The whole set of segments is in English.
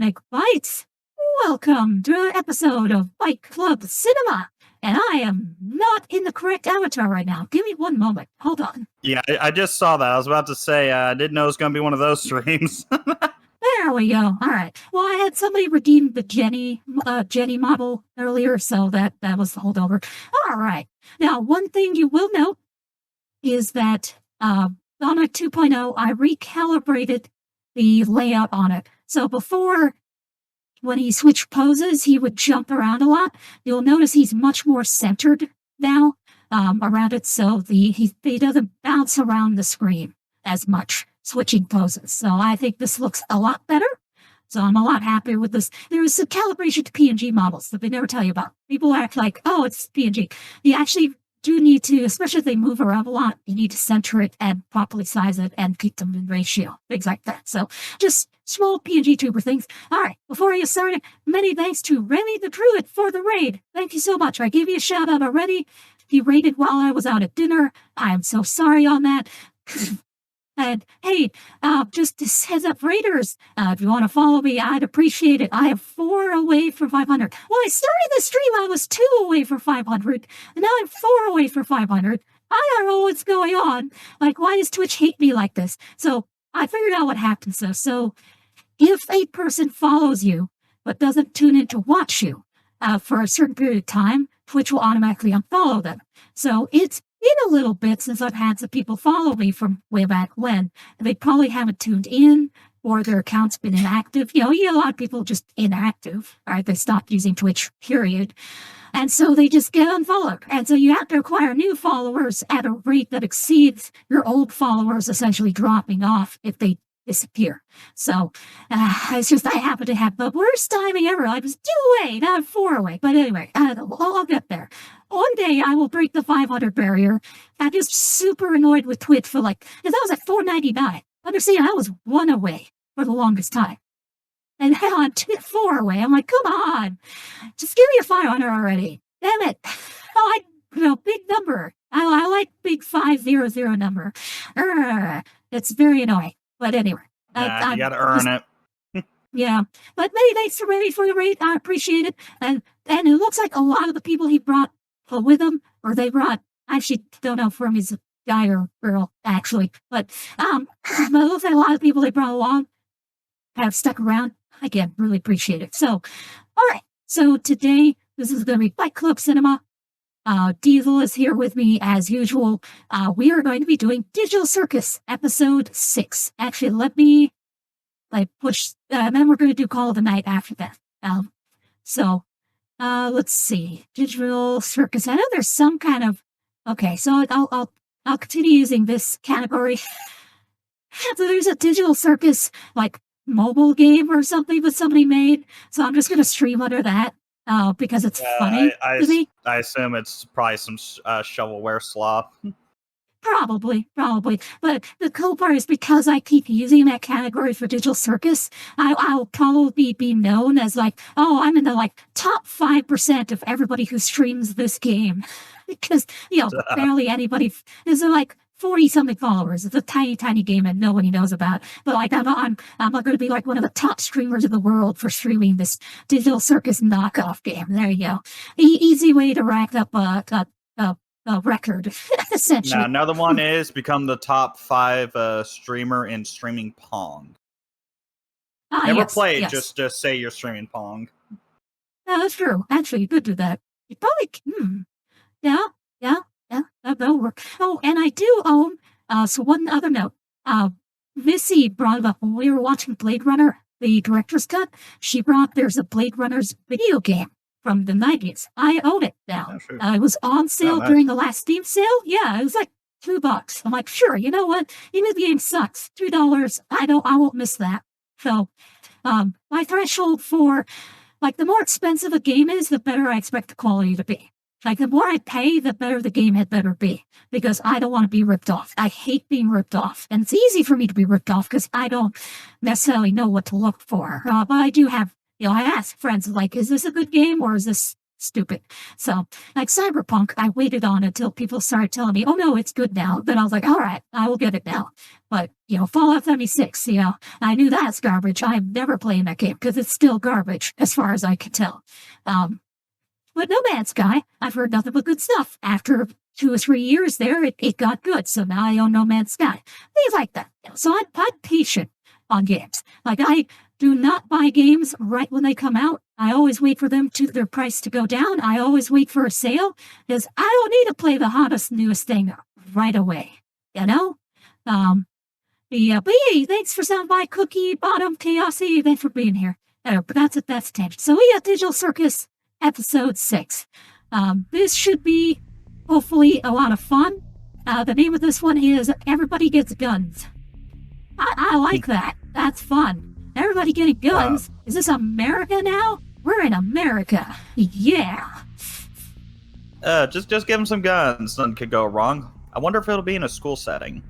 Dominic Bytes. Welcome to an episode of Byte Club Cinema. And I am not in the correct avatar right now. Give me one moment. Hold on. Yeah, I just saw that. I was about to say, I didn't know it was going to be one of those streams. There we go. All right. Well, I had somebody redeem the Jenny model earlier, so that was the holdover. All right. Now, one thing you will note is that on a 2.0, I recalibrated the layout on it. So before, when he switched poses, he would jump around a lot. You'll notice he's much more centered now around it, so he doesn't bounce around the screen as much, switching poses. So I think this looks a lot better. So I'm a lot happier with this. There is a calibration to PNG models that they never tell you about. People act like, oh, it's PNG. You actually do need to, especially if they move around a lot, you need to center it and properly size it and keep them in ratio, things like that. So just small pngtuber things. All right, before I get started, many thanks to Remy the Druid for the raid. Thank you so much. I gave you a shout out already. He raided while I was out at dinner. I am so sorry on that. And hey, just this heads up, raiders, if you want to follow me, I'd appreciate it. I am 4 away from 500. When I started the stream, I was 2 away from 500, and now I'm 4 away from 500. I don't know what's going on. Like, why does Twitch hate me like this? So I figured out what happens, though. So if a person follows you, but doesn't tune in to watch you for a certain period of time, Twitch will automatically unfollow them. So it's been a little bit since I've had some people follow me from way back when. They probably haven't tuned in, or their account's been inactive. You get a lot of people just inactive, right? They stopped using Twitch, period. And so they just get unfollowed. And so you have to acquire new followers at a rate that exceeds your old followers essentially dropping off if they disappear. So it's just I happen to have the worst timing ever. I was 2 away, now I'm 4 away. But anyway, I'll get there. One day I will break the 500 barrier. I'm just super annoyed with Twitch for because I was at 499. Understand, I was 1 away for the longest time. And now I'm 4 away. I'm like, come on, just give me a 500 already. Damn it. I like, big number. I like big 500 number. It's very annoying. But anyway. You gotta earn it. Yeah. But many thanks to Remy for the raid. I appreciate it. And it looks like a lot of the people he brought with him, or they brought, I actually don't know if Remy's a guy or girl, actually. But it looks like a lot of people they brought along have stuck around. Again, really appreciate it. So, all right. So today, this is going to be Byte Club Cinema. Diesel is here with me as usual. We are going to be doing Digital Circus episode 6. Actually, let me push, and then we're going to do Call of the Night after that. Let's see. Digital Circus. I know there's some kind of, okay, so I'll continue using this category. So there's a Digital Circus mobile game or something that somebody made. So I'm just going to stream under that. Because it's funny to me. I assume it's probably some shovelware slop. Probably. But the cool part is because I keep using that category for Digital Circus, I'll probably be known as I'm in the top 5% of everybody who streams this game. Because, barely anybody, there's 40-something followers. It's a tiny, tiny game that nobody knows about. But I'm not going to be one of the top streamers in the world for streaming this Digital Circus knockoff game. There you go. Easy way to rack up a record, essentially. Now, another one is become the top 5 streamer in streaming Pong. Never played. Yes. Just say you're streaming Pong. No, that's true. Actually, you could do that. You probably Yeah, that'll work. Oh, and I do own, so one other note, Missy brought it up when we were watching Blade Runner, the director's cut. She brought, there's a Blade Runner's video game from the 90s. I own it now. Oh, it was on sale during the last Steam sale. Yeah, it was $2. I'm like, sure, you know what? Even if the game sucks, $3, I won't miss that. So, my threshold for, the more expensive a game is, the better I expect the quality to be. The more I pay, the better the game had better be, because I don't want to be ripped off. I hate being ripped off. And it's easy for me to be ripped off because I don't necessarily know what to look for. But I do have, I ask friends, is this a good game or is this stupid. So, like Cyberpunk, I waited on until people started telling me, oh no, it's good now. Then I was like, all right, I will get it now. But, Fallout 76, I knew that's garbage. I'm never playing that game because it's still garbage as far as I can tell. But No Man's Sky, I've heard nothing but good stuff. After 2 or 3 years there, it got good. So now I own No Man's Sky. Things like that. So I'm patient on games. Like, I do not buy games right when they come out. I always wait for their price to go down. I always wait for a sale because I don't need to play the hottest, newest thing right away. But hey, thanks for sound by Cookie Bottom Chaosy. Thanks for being here. But that's a tangent. So we got Digital Circus episode 6. This should be hopefully a lot of fun. The name of this one is Everybody Gets Guns. I like that. That's fun. Everybody getting guns. Is this America now? We're in America. Yeah. Just give them some guns. Nothing could go wrong. I wonder if it'll be in a school setting.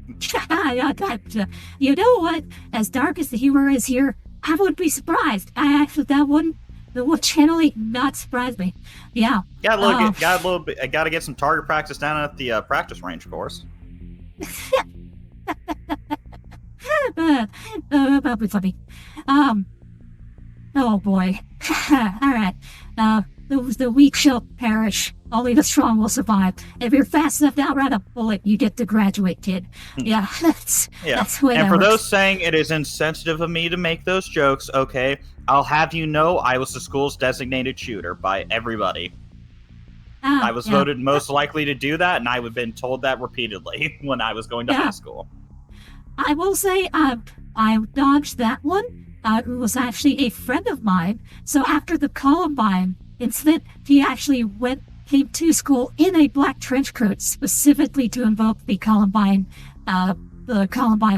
You know what? As dark as the humor is here, I wouldn't be surprised. That would generally not surprise me. Yeah. Gotta get some target practice down at the practice range, of course. That'll be funny. Oh boy. All right. The weak shall perish. Only the strong will survive. If you're fast enough to outrun a bullet, you get to graduate, kid. Yeah, that's the way. And that for works. those saying it is insensitive of me to make those jokes, okay, I'll have you know I was the school's designated shooter by everybody. I was voted most likely to do that, and I have been told that repeatedly when I was going to high school. I will say I dodged that one. It was actually a friend of mine. So after the Columbine incident, he actually came to school in a black trench coat specifically to invoke the Columbine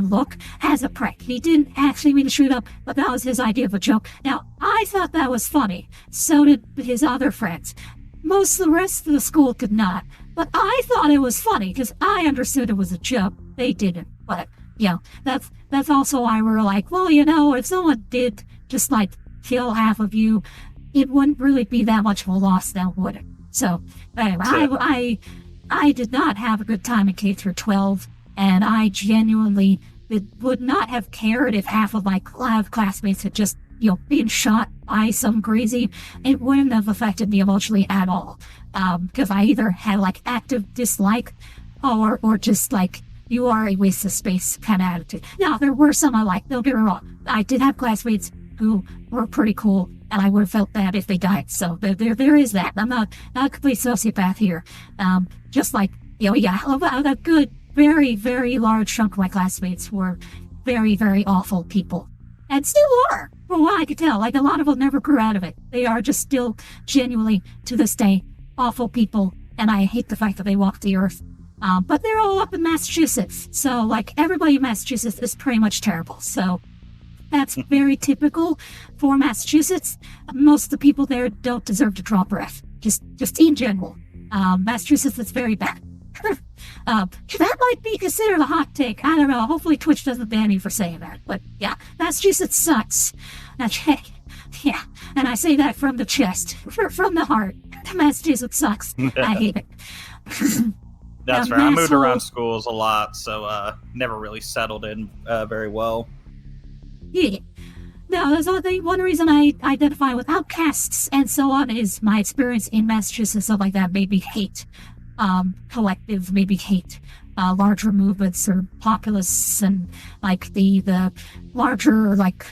look as a prank. He didn't actually mean to shoot up, but that was his idea of a joke. Now, I thought that was funny. So did his other friends. Most of the rest of the school could not. But I thought it was funny because I understood it was a joke. They didn't. But, that's also why we're like, well, if someone did just like kill half of you, it wouldn't really be that much of a loss now, would it? So, anyway, I did not have a good time in K through 12, and I genuinely would not have cared if half of my classmates had just, been shot by some crazy. It wouldn't have affected me emotionally at all, because I either had like active dislike or just like, you are a waste of space kind of attitude. Now, there were some I liked, don't get me wrong. I did have classmates who were pretty cool, and I would have felt bad if they died. So there is that. I'm not a complete sociopath here. Just like, a good, very, very large chunk of my classmates were very, very awful people. And still are, from what I could tell. Like, a lot of them never grew out of it. They are just still genuinely, to this day, awful people, and I hate the fact that they walk the earth. But they're all up in Massachusetts. So, like, everybody in Massachusetts is pretty much terrible. So, that's very typical for Massachusetts. Most of the people there don't deserve to draw breath. Just in general. Massachusetts is very bad. That might be considered a hot take. I don't know. Hopefully Twitch doesn't ban me for saying that. But, yeah, Massachusetts sucks. Yeah, and I say that from the chest. From the heart. Massachusetts sucks. I hate it. That's right. I moved around schools a lot, so never really settled in very well. Yeah. No, there's one reason I identify with outcasts and so on is my experience in Massachusetts, stuff like that made me hate collectives, made me hate larger movements or populists and like the larger, like,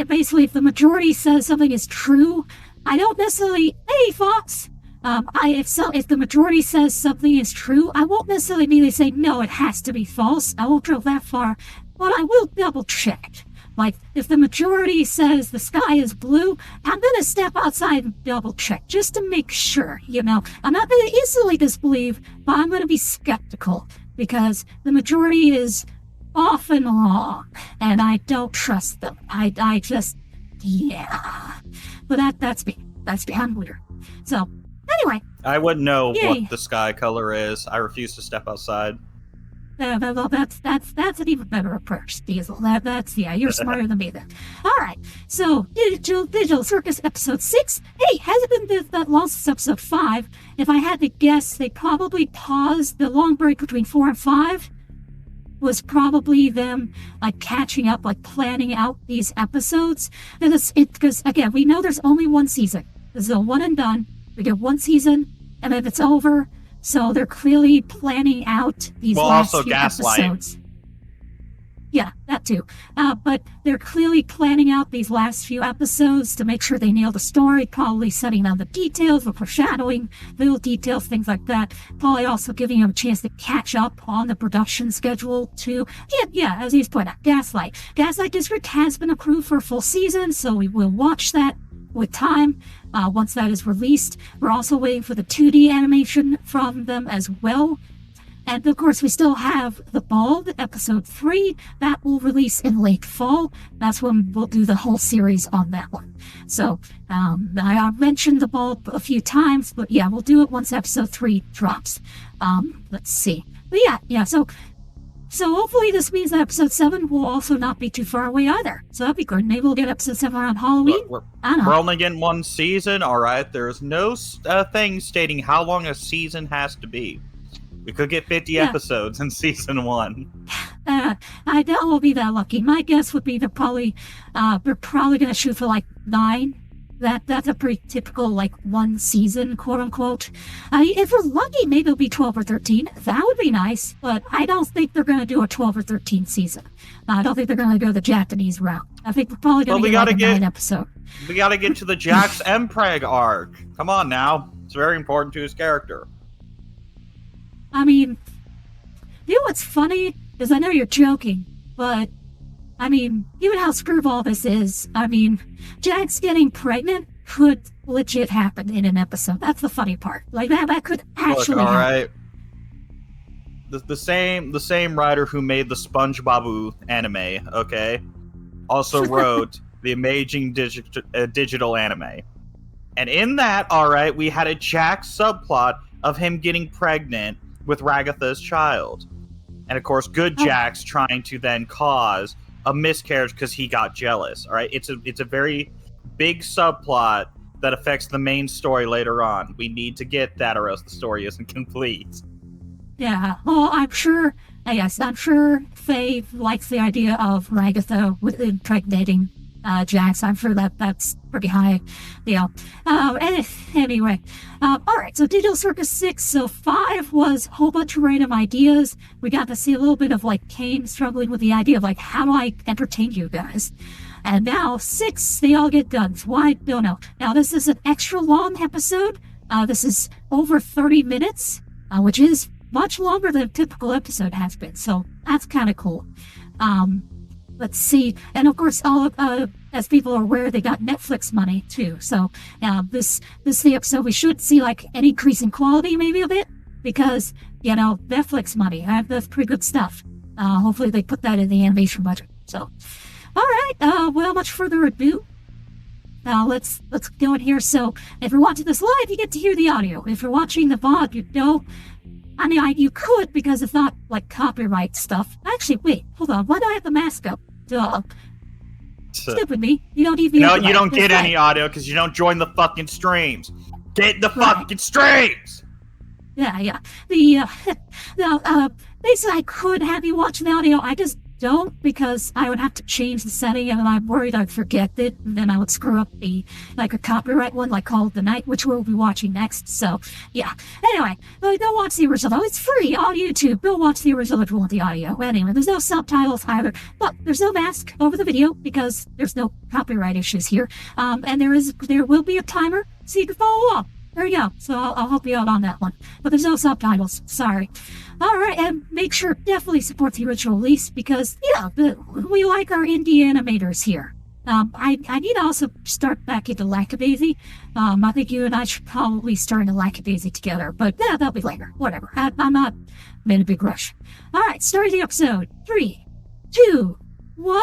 basically if the majority says something is true, I don't necessarily, hey Fox, if the majority says something is true, I won't necessarily immediately say, no, it has to be false. I won't go that far, but I will double check. Like, if the majority says the sky is blue, I'm going to step outside and double check just to make sure, I'm not going to instantly disbelieve, but I'm going to be skeptical because the majority is often wrong and I don't trust them. I just, yeah. But that's me. I'm weird. So, anyway. I wouldn't know what the sky color is. I refuse to step outside. Well, that's an even better approach, Diesel. That's you're smarter than me then. All right, so Digital Circus episode 6. Hey, hasn't been that long since episode 5. If I had to guess, they probably paused the long break between 4 and 5. Was probably them like catching up, like planning out these episodes. And because again, we know there's only one season. This is a one and done. We get one season, and then it's over. So they're clearly planning out these last few episodes. Yeah, that too. But they're clearly planning out these last few episodes to make sure they nail the story, probably setting down the details, the foreshadowing, little details, things like that. Probably also giving them a chance to catch up on the production schedule too. Yeah, as he's pointed out, Gaslight. Gaslight District has been approved for a full season, so we will watch that with time once that is released. We're also waiting for the 2D animation from them as well. And of course, we still have The Bald, episode 3. That will release in late fall. That's when we'll do the whole series on that one. So, I mentioned The Bald a few times, but yeah, we'll do it once episode 3 drops. Let's see. But yeah, so hopefully this means that episode 7 will also not be too far away either. So that'd be good. Maybe we'll get episode 7 around Halloween. Look, we're only getting one season, alright? There's no thing stating how long a season has to be. We could get 50 episodes in season 1. I doubt we'll be that lucky. My guess would be they're probably going to shoot for like 9. That's a pretty typical like one season, quote unquote. If we're lucky, maybe it'll be 12 or 13. That would be nice, but I don't think they're going to do a 12 or 13 season. I don't think they're going to go the Japanese route. I think we're probably going to get like a 9 episode. We got to get to the Jax Mpreg arc. Come on now. It's very important to his character. I mean, you know what's funny is I know you're joking, but I mean, given how screwball this is, I mean, Jax getting pregnant could legit happen in an episode. That's the funny part. Like that could actually happen. All right. The same writer who made the SpongeBob anime, okay, also wrote the amazing digital anime, and in that, all right, we had a Jax subplot of him getting pregnant with Ragatha's child. And of course, good Jax trying to then cause a miscarriage because he got jealous. All right, it's a very big subplot that affects the main story later on. We need to get that, or else the story isn't complete. Yeah, well, I'm sure Faye likes the idea of Ragatha with impregnating Jax. I'm sure that's pretty high. Anyway. Alright, so Digital Circus 6. So 5 was a whole bunch of random ideas. We got to see a little bit of like Kane struggling with the idea of like, how do I entertain you guys? And now 6, they all get done. So I don't know. Now this is an extra long episode. This is over 30 minutes, which is much longer than a typical episode has been. So that's kind of cool. Let's see. And of course, as people are aware, they got Netflix money too. So this is the episode we should see like an increase in quality maybe a bit, because, Netflix money, that's pretty good stuff. Hopefully they put that in the animation budget. So, all right, without much further ado, let's go in here. So if you're watching this live, you get to hear the audio. If you're watching the VOD, you could, because it's not like copyright stuff. Actually, wait, hold on. Why do I have the mask up? Stupid me. You don't even. No, you don't get any audio because you don't join the fucking streams. Get the fucking streams. Yeah. Basically, I could have you watch the audio. I just don't, because I would have to change the setting, and I'm worried I'd forget it, and then I would screw up a copyright one, like Call of the Night, which we'll be watching next. So, yeah. Anyway, go watch the original. It's free on YouTube. Go watch the original if you want the audio. Anyway, there's no subtitles either, but there's no mask over the video because there's no copyright issues here. And there will be a timer, so you can follow along. There you go. So I'll help you out on that one. But there's no subtitles. Sorry. All right, and make sure definitely support the original release because, we like our indie animators here. I need to also start back into Lackadaisy. I think you and I should probably start into Lackadaisy together, but that'll be later. Whatever. I'm not in a big rush. All right, starting the episode. 3, 2, 1.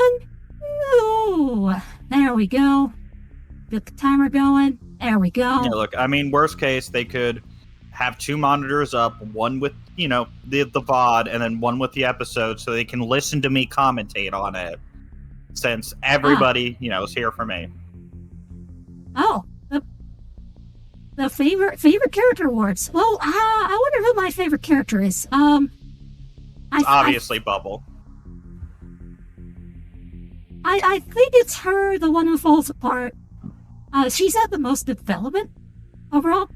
Oh, there we go. Get the timer going. There we go. Yeah, look, I mean, worst case, they could have 2 monitors up, one with, the VOD and then one with the episode so they can listen to me commentate on it. Since everybody, is here for me. Oh, the favorite character awards. Well, I wonder who my favorite character is. Obviously Bubble. I think it's her, the one who falls apart. She's had the most development overall.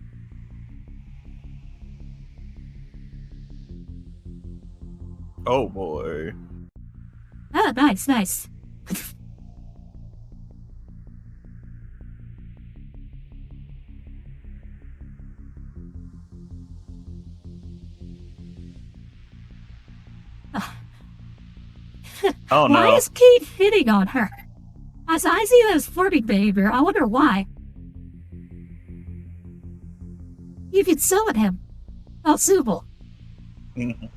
Oh boy. Ah, nice. Oh no. Why is Kate hitting on her? As I see that as flirting behavior, I wonder why. You could summon him. Oh, Subal. Doing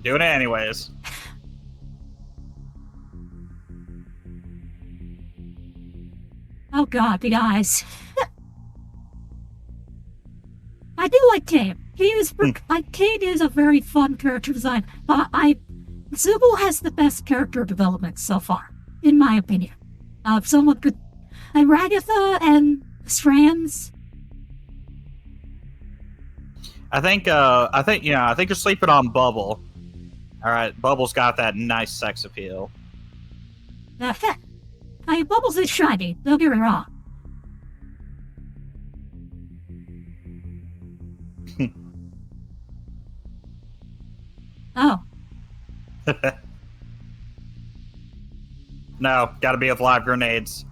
it anyways. Oh god, the eyes. I do like Kate. Kate is a very fun character design, but Subal has the best character development so far, in my opinion. Someone could, and Ragatha and Strands. I think you're sleeping on Bubble. All right, Bubble's got that nice sex appeal. Bubbles is shiny. Don't get me wrong. Oh. No, gotta be with live grenades.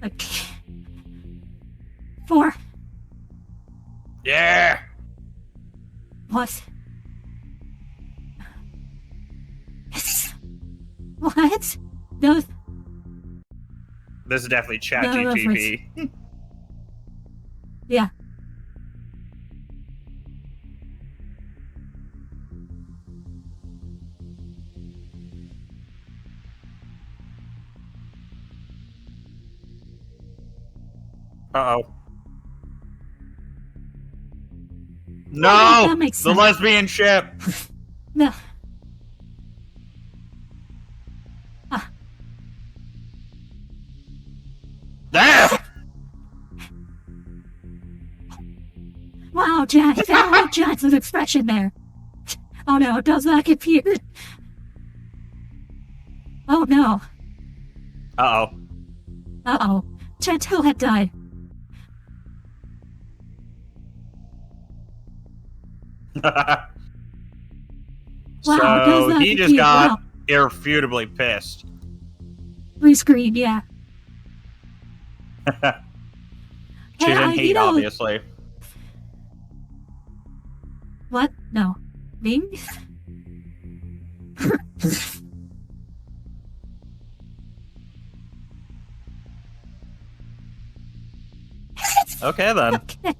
Okay. 4. Yeah! What? What? No. This is definitely ChatGPT. Yeah. Uh-oh. No! That makes the sense. lesbian ship! No. There! Wow, Jack, you got Jackson's expression there. Oh no, does that confuse? Oh no. Uh-oh. Uh-oh. Chantel had died. Wow, does So that he just confuse? got Wow. irrefutably pissed. Rescreen, yeah. She's Hey, in heat, obviously. What? No. Bing? Okay, then. Okay.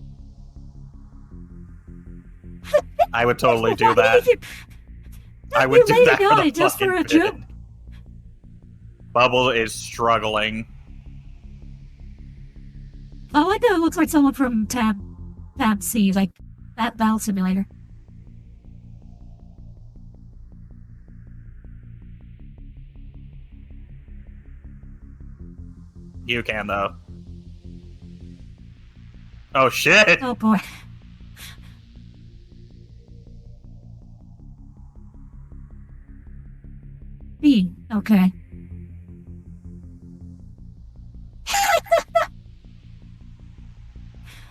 I would totally do Why that. did you- I would do you that made for a guy the just for fucking a joke. bit. Bubble is struggling. Oh, I know it looks like someone from Tab C, like that Battle Simulator. You can, though. Oh, shit! Oh boy. B, okay.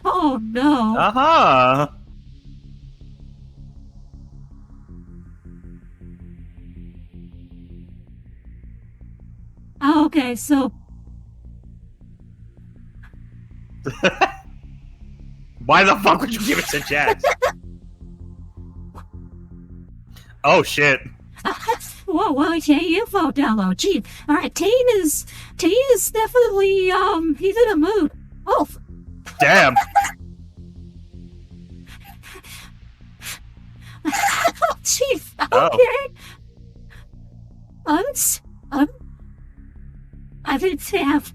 Oh no. Uh-huh! Oh, okay, so Why the fuck would you give it to Jax? Oh, shit. whoa, okay, info download. Gee, alright, Tate is definitely, he's in a mood. Oh, Damn. jeez, Oh. okay. I didn't have.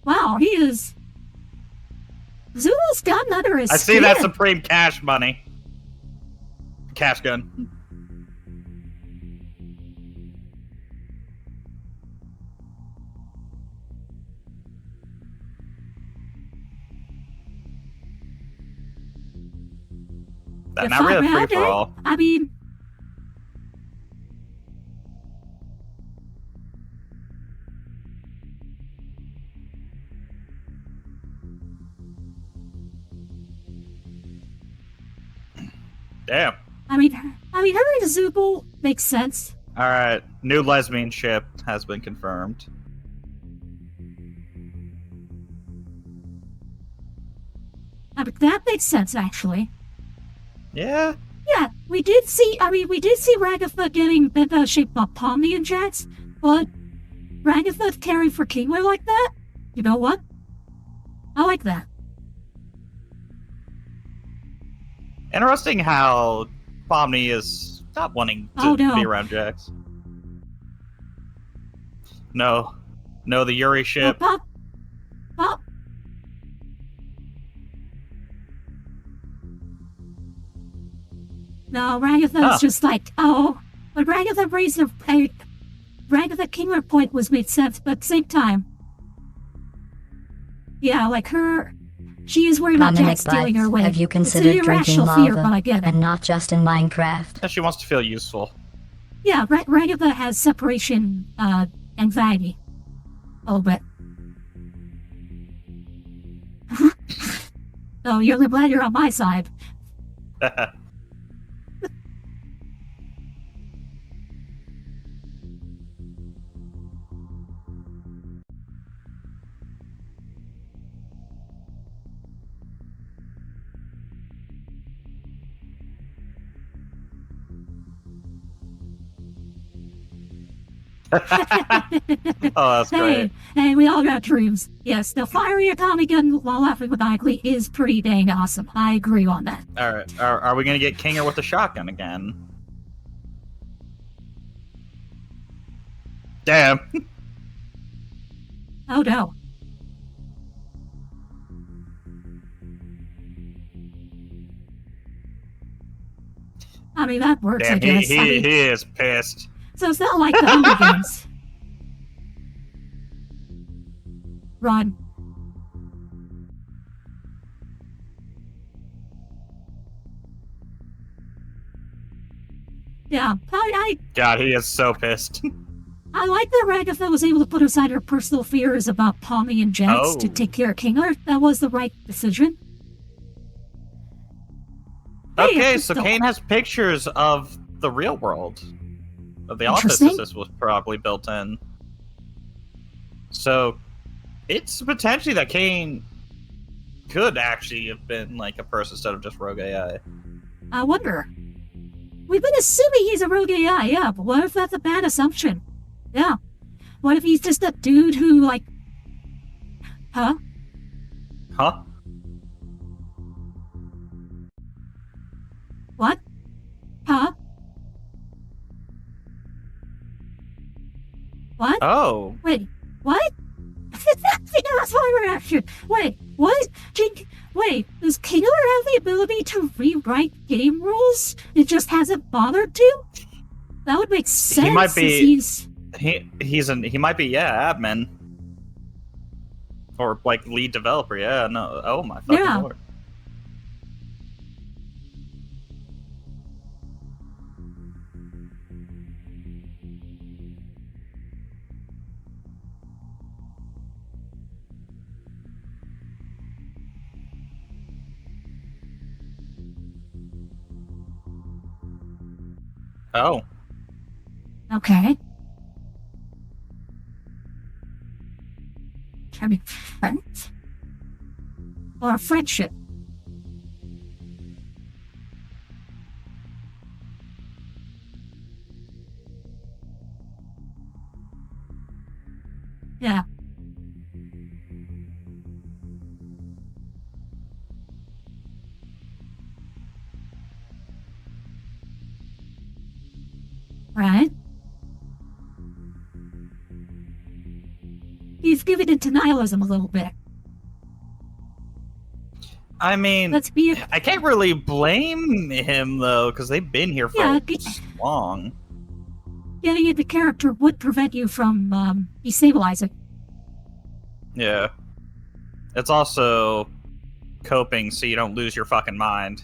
Wow, wow, he is... Zulu's gun under his I skin. see that supreme cash money. Cash gun. That's not really a free-for-all. I mean... Damn. I mean, her and Zubul makes sense. Alright, new lesbian ship has been confirmed. That makes sense, actually. Yeah? Yeah, we did see Ragatha getting shaped up Pomni and Jax, but Ragatha caring for Kingler like that? You know what? I like that. Interesting how Pomni is not wanting to be around Jax. No, the Yuri ship. Pop. No, Ragatha's just like, but Ragatha raised Ragatha Kingler point was made sense, but at the same time, yeah, like she is worried about Jack stealing her away. Have you considered drinking lava, fear, but I get it. And not just in Minecraft? She wants to feel useful. Yeah, Ragatha has separation anxiety. A little bit. Oh, you're glad you're on my side. Oh, that's great. Hey, we all got dreams. Yes, the fiery atomic gun while laughing with Ickley is pretty dang awesome. I agree on that. Alright, are we gonna get Kinger with the shotgun again? Damn. Oh no. I mean, that works, Damn, I guess. he is pissed. So it's not like the Hunger Games. Run. Yeah, God, he is so pissed. I like that Ragatha was able to put aside her personal fears about Pomni and Jax to take care of Kingler. That was the right decision. Okay, so Kane has pictures of the real world. Of the office this was probably built in. So, it's potentially that Kane could actually have been like a person instead of just rogue AI. I wonder. We've been assuming he's a rogue AI, yeah, but what if that's a bad assumption? Yeah. What if he's just a dude who, like... Huh? Huh? What? Huh? What? Oh. Wait, what? That's my reaction. Wait, what? Wait, does Kingler have the ability to rewrite game rules? It just hasn't bothered to? That would make sense. He might be. He might be admin. Or like lead developer. Yeah, no. Oh my fucking lord. Oh. Okay. Can be friends? Or a friendship? Yeah. Right? He's giving it denialism a little bit. I mean, I can't really blame him, though, because they've been here for so long. Getting into character would prevent you from destabilizing. Yeah. It's also coping so you don't lose your fucking mind.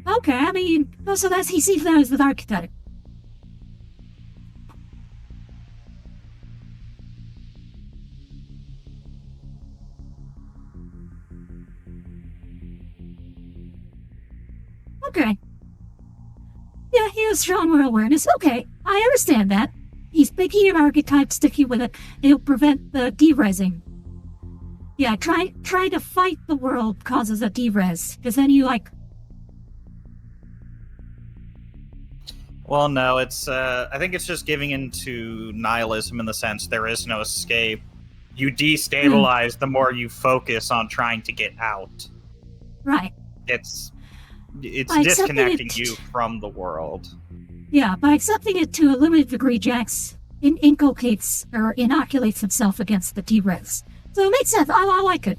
Okay, I mean, so that's he sees that as the archetype. Okay. Yeah, he has genre awareness. Okay, I understand that. He's picking an archetype, sticking with it. It'll prevent the derezzing. Yeah, trying to fight the world causes a derez, because then you Well, no, it's, I think it's just giving into nihilism in the sense there is no escape. You destabilize the more you focus on trying to get out. Right. It's disconnecting you from the world. Yeah, by accepting it to a limited degree, Jax inculcates or inoculates himself against the derez. So it makes sense. I like it.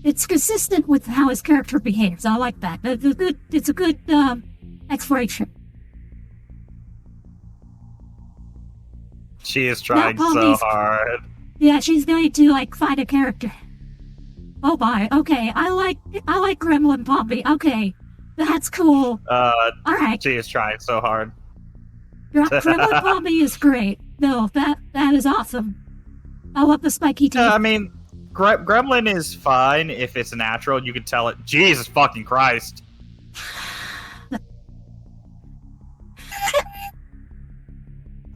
It's consistent with how his character behaves. I like that. It's a good exploration. She is trying so hard. Yeah, she's going to find a character. Oh my, okay. I like Gremlin Pompey. Okay. That's cool. Alright. She is trying so hard. Gremlin Pompey is great. No, that is awesome. I love the spiky teeth. I mean, Gremlin is fine if it's natural. You can tell it. Jesus fucking Christ.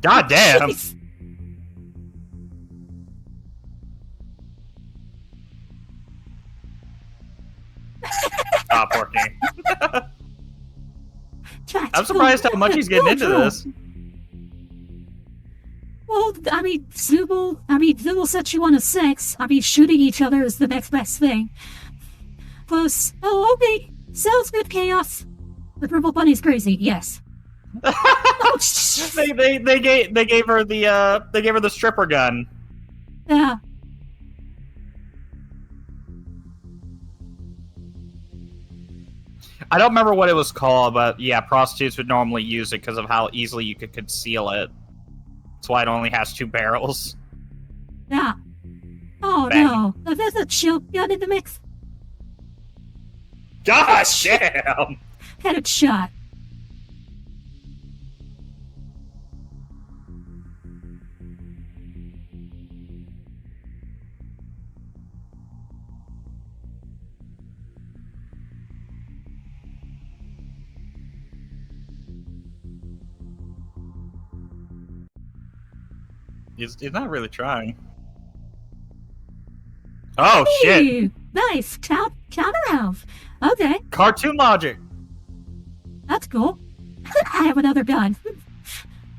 God damn. Jeez. Ah, poor King. I'm surprised how much he's getting into this. Well, I mean, Zooble set you on a 6. I mean, shooting each other is the next best thing. Plus, oh, okay, sounds good, Chaos. The purple bunny's crazy, yes. Oh, they gave her the stripper gun. Yeah. I don't remember what it was called, but yeah, prostitutes would normally use it because of how easily you could conceal it. That's why it only has 2 barrels. Yeah. Oh Bang. no, there's a shield gun in the mix. Gosh damn! Had it shot. He's not really trying. Oh shit! Hey, nice counter health. Okay, Cartoon logic. that's cool. I have another gun.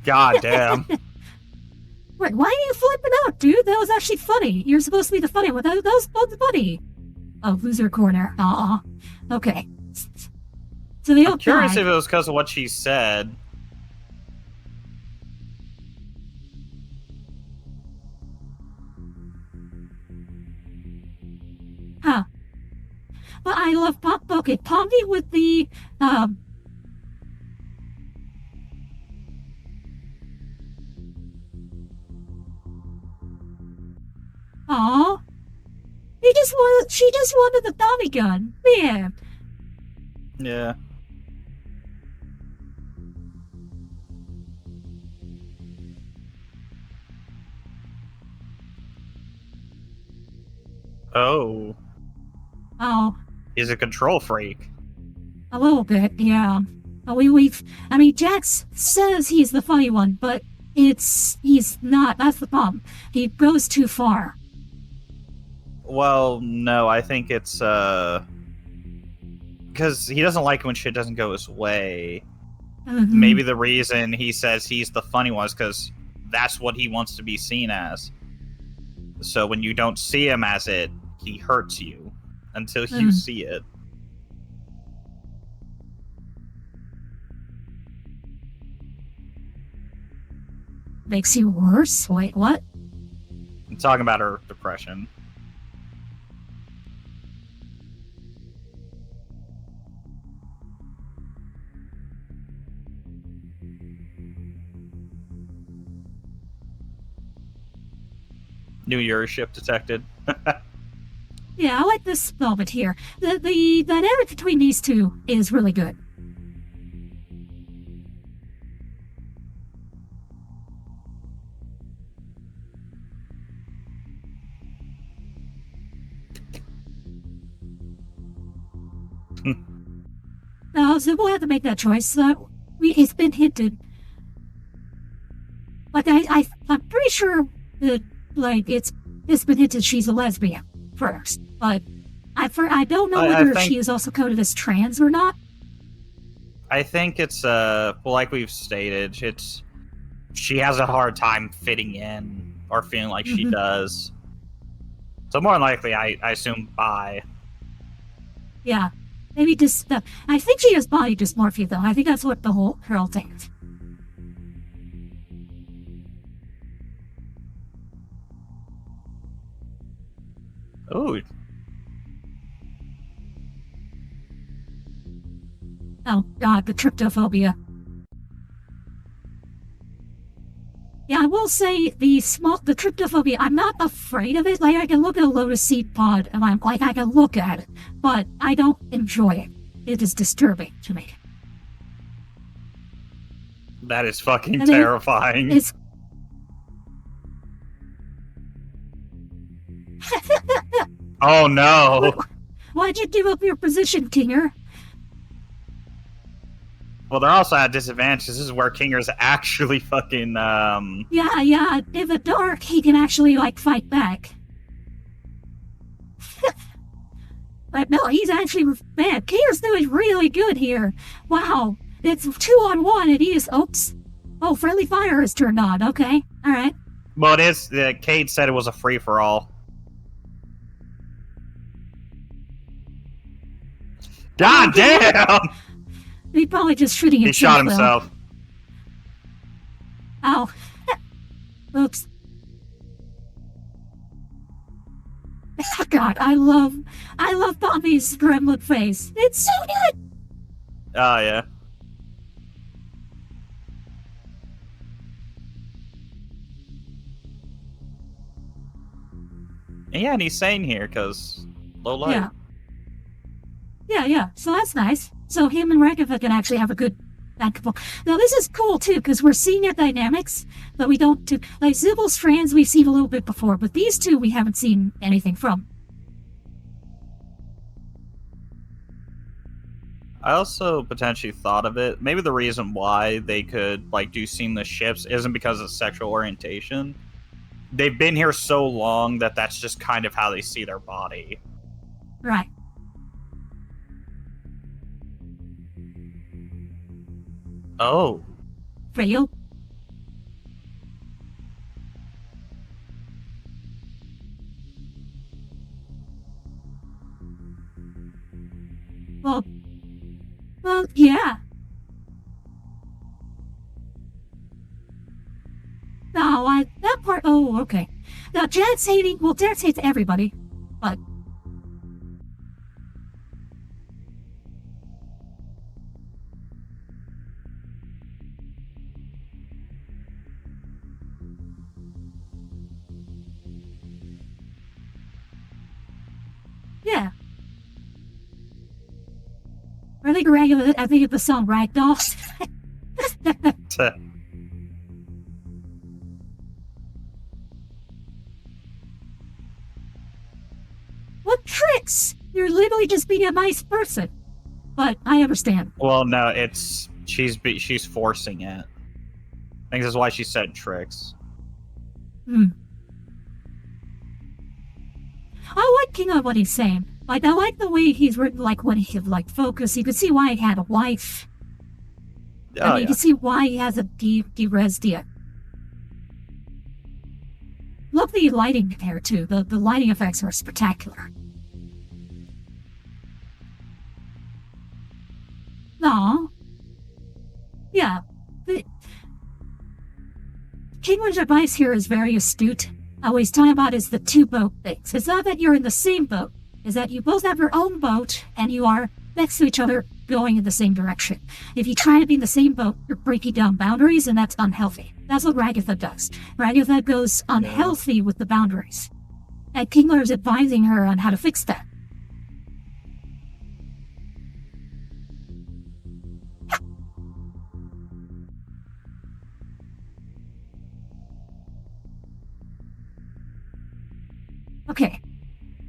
God damn. Wait, why are you flipping out, dude? That was actually funny. You're supposed to be the funny one. That was both funny. Oh, loser corner. Aw. Okay. So they all I'm curious died. if it was because of what she said. Huh. But I love Okay, Pompey with the, Aw. She just wanted the Tommy gun. Man. Yeah. Oh. Oh. He's a control freak. A little bit, yeah. Jax says he's the funny one, but he's not. That's the problem. He goes too far. Well, no, I think it's, because he doesn't like when shit doesn't go his way. Mm-hmm. Maybe the reason he says he's the funny one is because that's what he wants to be seen as. So when you don't see him as it, he hurts you until you see it. makes you worse? Wait, what? I'm talking about her depression. New Euroship detected. Yeah, I like this moment here. The dynamic between these two is really good. Now, so we'll have to make that choice. It's been hinted. Like, I'm pretty sure that, like, it's been hinted she's a lesbian first. But I don't know whether she is also coded as trans or not. I think it's, well, like we've stated, she has a hard time fitting in or feeling like she does. So more than likely, I assume bi. Yeah. Maybe just, I think she has body dysmorphia, though. I think that's what her whole thing is. Ooh. Oh, God, the tryptophobia. Yeah, I will say the tryptophobia, I'm not afraid of it. Like, I can look at a lotus seed pod and I'm like, I can look at it, but I don't enjoy it. It is disturbing to me. That is fucking terrifying. It's... Oh no! Why'd you give up your position, Kinger? Well, they're also at disadvantage. This is where Kinger's actually fucking, Yeah, in the dark, he can actually, like, fight back. But no, he's actually, man, Kinger's doing really good here. Wow, it's 2-on-1 and he is, oops. Oh, friendly fire is turned on, okay, alright. Well, it is, Cade said it was a free-for-all. God damn! He probably just shooting himself. He shot himself. Ow. Oops. Oh, God, I love Poppy's gremlin face. It's so good! Oh, yeah. Yeah, and he's sane here, because low light. Yeah, so that's nice. So him and Rakova can actually have a good basketball. Now this is cool too, because we're seeing their dynamics, but we don't do, like Zibel's trans we've seen a little bit before, but these two we haven't seen anything from. I also potentially thought of it. Maybe the reason why they could like do seamless ships isn't because of sexual orientation. They've been here so long that that's just kind of how they see their body. Right. Oh. Real? Well, yeah. No, that part, oh, okay. Now, Janet's hating, well, Janet's hates everybody, but... Yeah. I think of the song Ragdoll. What tricks? You're literally just being a nice person. But I understand. Well, no, it's she's forcing it. I think that's why she said tricks. I like King on what he's saying. Like, I like the way he's written, like, when he like focus. You can see why he had a wife. Oh, you can see why he has a de-resdia. Love the lighting there, too. The lighting effects are spectacular. No. Yeah. King Kingler's advice here is very astute. What he's talking about is the two boat things. It's not that you're in the same boat. It's that you both have your own boat and you are next to each other going in the same direction. If you try to be in the same boat, you're breaking down boundaries and that's unhealthy. That's what Ragatha does. Ragatha goes unhealthy with the boundaries. And Kingler is advising her on how to fix that. Okay,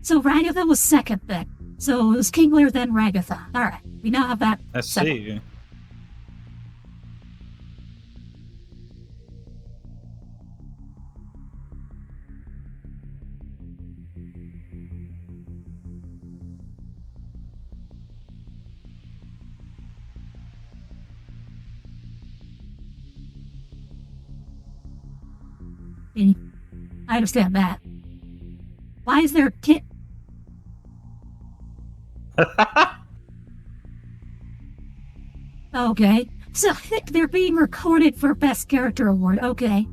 so Ragatha was second then. So it was Kingler, then Ragatha. Alright, we now have that. I see. I understand that. Why is there a kid? Okay, so they're being recorded for Best Character Award. Okay.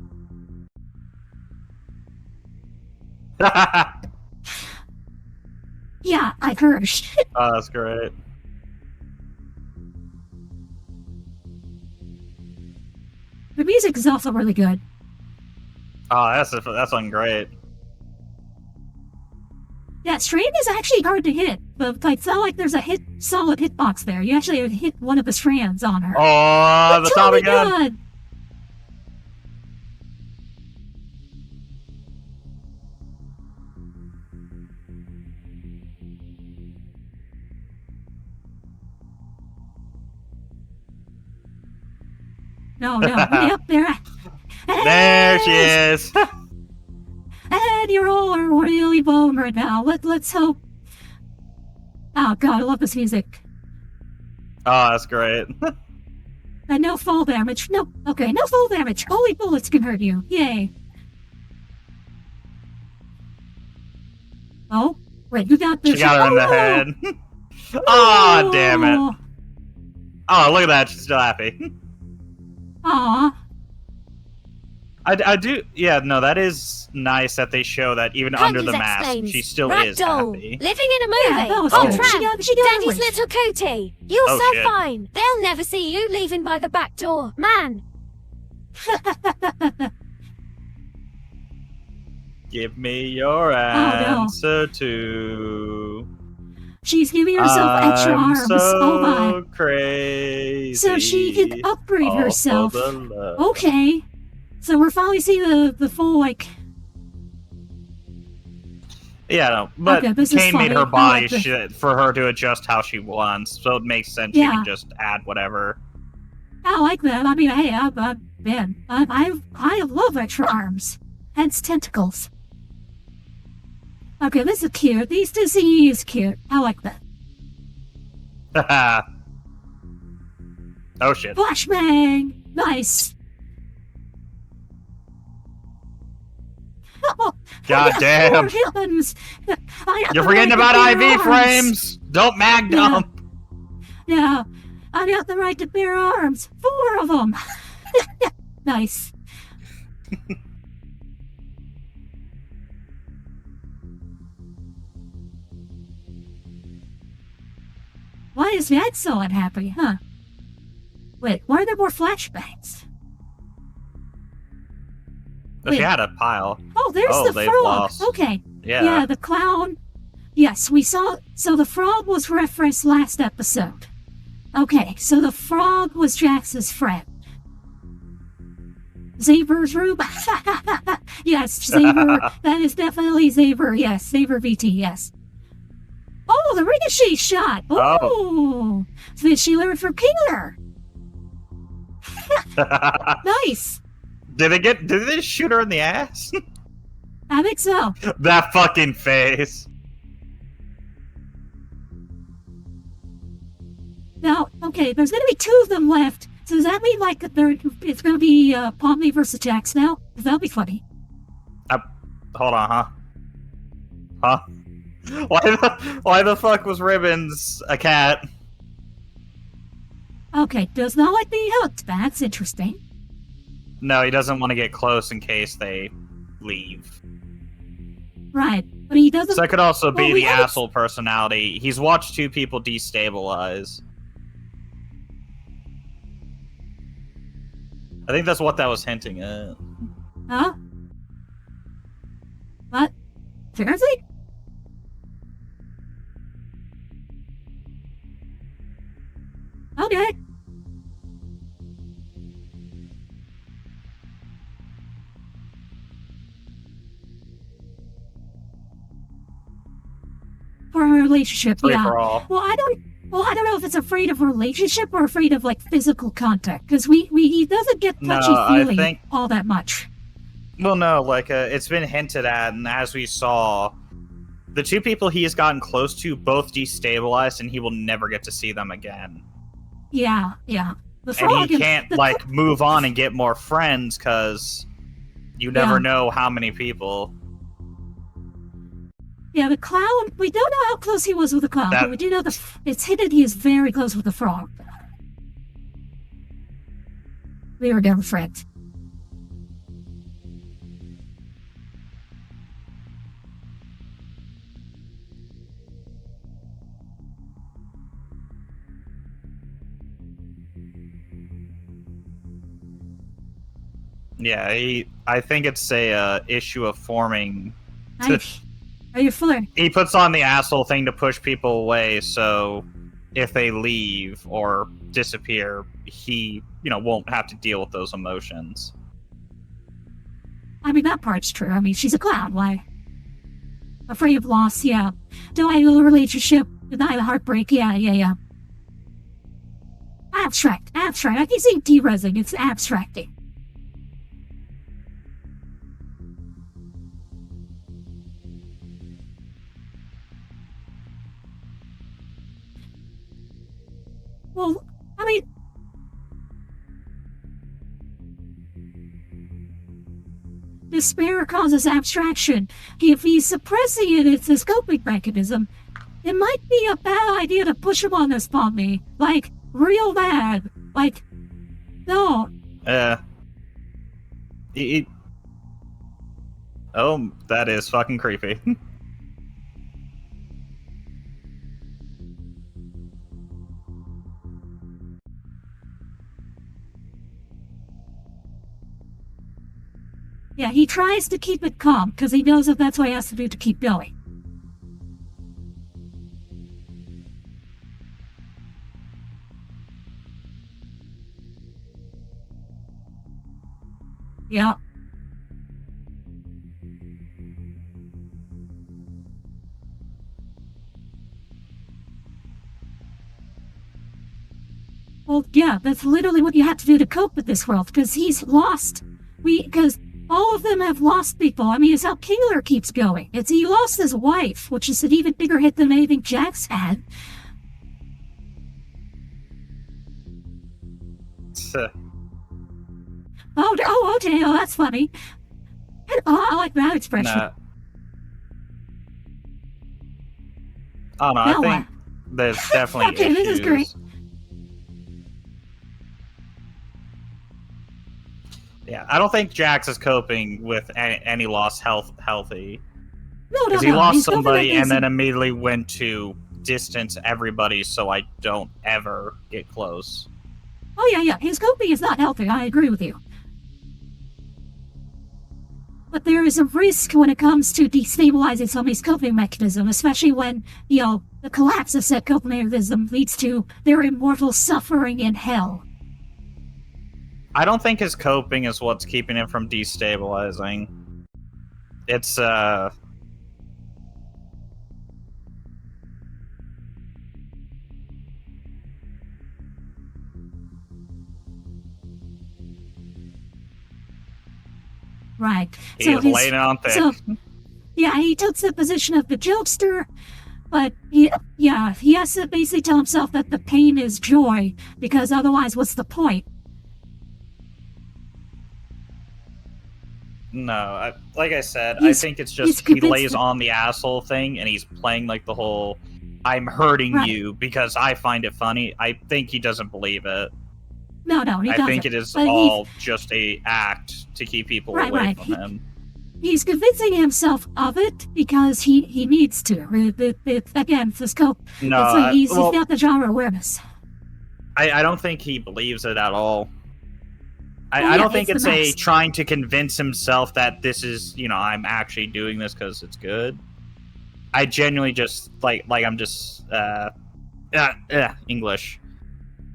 Yeah, I've heard. Oh, that's great. The music is also really good. Oh, that's one great. Yeah, Strand is actually hard to hit, but it's not like there's a solid hitbox there. You actually hit one of the strands on her. Oh, the Tommy gun! No, way up there. There she is. And you're all really bummed right now. Let's hope. Oh god, I love this music. Oh, that's great. And no fall damage. No fall damage. Only bullets can hurt you. Yay. Oh, wait, you got this. She got her in the head. Oh, damn it. Oh, look at that. She's still happy. Aw. I do, yeah, no, that is nice that they show that even under the mask, she still is happy. Living in a movie. Yeah, that was on good. tram. She got Daddy's it. little cootie. You're Oh, so shit. fine. They'll never see you leaving by the back door. Man. Give me your answer to... She's giving herself extra I'm arms. so Oh my. crazy. So she can upgrade all herself. for the love. Okay. So we're finally seeing the full, like... Yeah, no, but Okay, this is Kane made funny. her I body like this. shit for her to adjust how she wants, so it makes sense she Yeah. can just add whatever. I like that. I mean, hey, I love extra arms. Hence tentacles. Okay, this is cute. These disease is cute. I like that. Oh shit. Flashbang! Nice. Oh, God damn. Heavens. You're forgetting about IV frames! Don't mag dump! Yeah, I got the right to bear arms. 4 of them. Nice. Why is that so unhappy, huh? Wait, why are there more flashbangs? She had a pile. Oh, there's Oh, the they've frog. lost. Okay. Yeah. Yeah, the clown. Yes, we saw. So the frog was referenced last episode. Okay, so the frog was Jax's friend. Zaber's room? Yes, Zaber. That is definitely Zaber. Yes, Zaber VT, yes. Oh, the ricochet shot. Oh. So did she learn from Kingler? Nice. Did they shoot her in the ass? I think so. That fucking face. Now, okay, there's gonna be 2 of them left. So does that mean like it's gonna be Pomni versus Jax now? 'Cause that'll be funny. Hold on, huh? Huh? Why the fuck was Ribbons a cat? Okay, does not like being hooked. That's interesting. No, he doesn't want to get close in case they leave. Right, but he doesn't... So it could also be Well, the asshole personality. He's watched 2 people destabilize. I think that's what that was hinting at. Huh? What? Seriously? Okay. For a relationship, Free yeah. for all. Well, I don't know if it's afraid of a relationship or afraid of like physical contact, because he doesn't get touchy-feely all that much. Well, no, like it's been hinted at, and as we saw, the 2 people he has gotten close to both destabilized, and he will never get to see them again. Yeah. The And frog he can't like move on and get more friends because you never know how many people. Yeah, the clown, we don't know how close he was with the clown, but we do know it's hidden he is very close with the frog. They were never friends. Yeah, I think it's a issue of forming. Are you flirting? He puts on the asshole thing to push people away, so if they leave or disappear, he, won't have to deal with those emotions. I mean, that part's true. I mean, she's a clown. Why? Afraid of loss, yeah. Deny the relationship, deny the heartbreak, yeah. Abstract. I keep saying derezzing, it's abstracting. Well, I mean... Despair causes abstraction. If he's suppressing it, it's a coping mechanism. It might be a bad idea to push him on this pommy. Like, real bad. Like, no. Oh, that is fucking creepy. Yeah, he tries to keep it calm, because he knows that that's what he has to do to keep going. Yeah. Well, yeah, that's literally what you have to do to cope with this world, because he's lost. Because all of them have lost people. I mean, it's how Kingler keeps going. He lost his wife, which is an even bigger hit than anything Jax had. Okay, that's funny. I like that expression. Nah. Oh no, I think there's definitely okay, issues. This is great. Yeah, I don't think Jax is coping with any lost healthy. No. Because he lost somebody and then immediately went to distance everybody so I don't ever get close. Oh, yeah. His coping is not healthy. I agree with you. But there is a risk when it comes to destabilizing somebody's coping mechanism, especially when, the collapse of said coping mechanism leads to their immortal suffering in hell. I don't think his coping is what's keeping him from destabilizing. It's, Right. He's laying on thick. So, yeah, he took the position of the jokester, but he has to basically tell himself that the pain is joy, because otherwise, what's the point? No, like I said, I think it's just he lays on the asshole thing, and he's playing like the whole, I'm hurting you because I find it funny. I think he doesn't believe it. No, he I doesn't. think it is But all just a act to keep people away from him. He's convincing himself of it because he needs to. Again, the scope. No, he's got the genre awareness. I don't think he believes it at all. I don't think it's a trying to convince himself that this is, I'm actually doing this because it's good. I genuinely just, I'm just, English.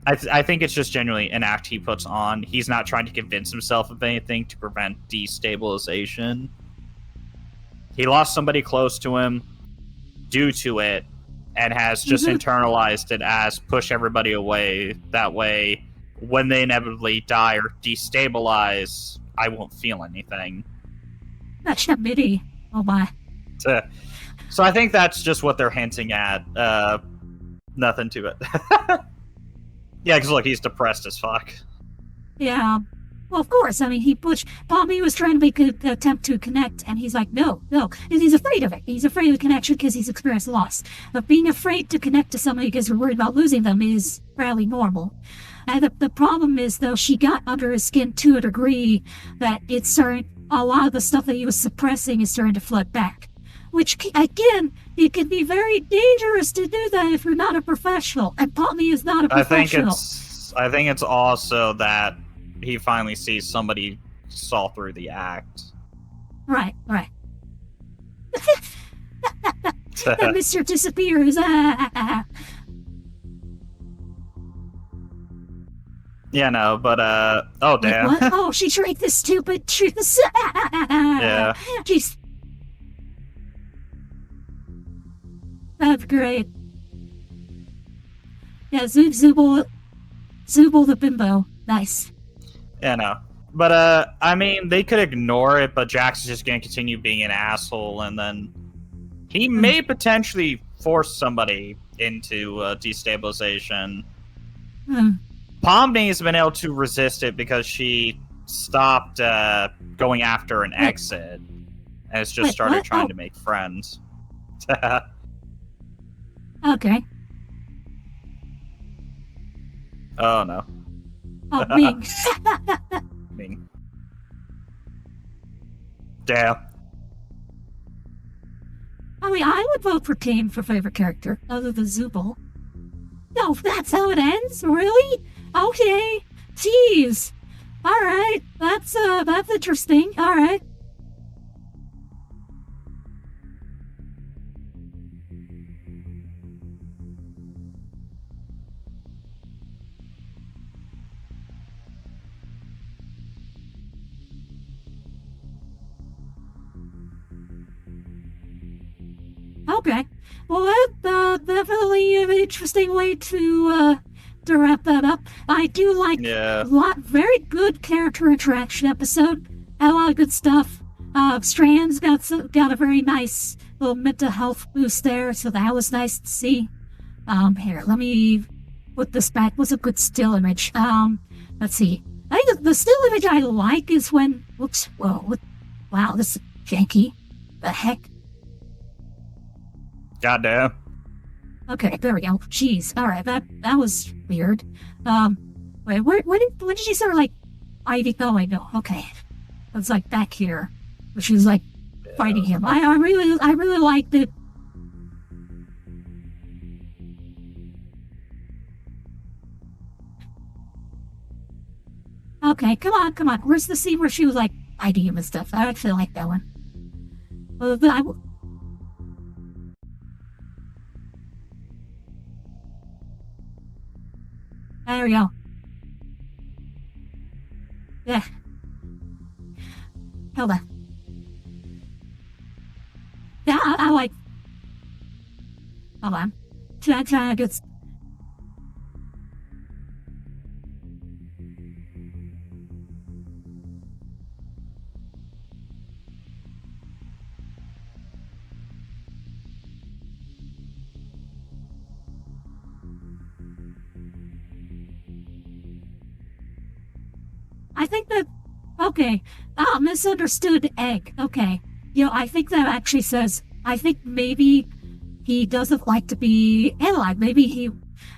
I think it's just genuinely an act he puts on. He's not trying to convince himself of anything to prevent destabilization. He lost somebody close to him due to it, and has just internalized it as push everybody away. That way, when they inevitably die or destabilize, I won't feel anything. That's not pity. Oh my. So I think that's just what they're hinting at. Nothing to it. Yeah, because look, he's depressed as fuck. Yeah. Well, of course. I mean, Pommy was trying to make an attempt to connect, and he's like, no. And he's afraid of it. He's afraid of the connection because he's experienced loss. But being afraid to connect to somebody because we're worried about losing them is fairly normal. And the problem is, though, she got under his skin to a degree that a lot of the stuff that he was suppressing is starting to flood back. Which, again, it can be very dangerous to do that if you're not a professional. And Pommy is not a professional. I think it's also that he finally sees somebody saw through the act. Right. That Mr. disappears. Yeah, no, but, oh, damn. What? Oh, she drank this stupid juice. Yeah. Jeez. That's great. Yeah, Zubul the bimbo. Nice. Yeah, no. But, I mean, they could ignore it, but Jax is just gonna continue being an asshole, and then he may potentially force somebody into destabilization. Pomni has been able to resist it because she stopped going after an exit, and has just started trying to make friends. Okay. Oh, no. Oh, Ming. Ming. Damn. I mean, I would vote for Kane for favorite character, other than Zubul. No, that's how it ends? Really? Okay. Jeez. Alright. That's interesting. Alright. Okay. Well, that's definitely an interesting way to wrap that up. I do like very good character interaction episode. Had a lot of good stuff. Strands got a very nice little mental health boost there, so that was nice to see. Here, let me put this back. What's a good still image? Let's see. I think the still image I like is when, oops, whoa, wow, this is janky. The heck? Goddamn. Okay, there we go. Jeez. All right, that was weird. Wait, when did she start like Ivy? Oh, I know. Okay, it's like back here, where she was like fighting him. I really liked it. Okay, come on. Where's the scene where she was like fighting him and stuff? I actually like that one. There we go. Yeah. Hold on. Yeah, I like... Hold on. Trying to get... I think that, okay, misunderstood egg, okay. I think that actually says, I think maybe he doesn't like to be analyzed. Maybe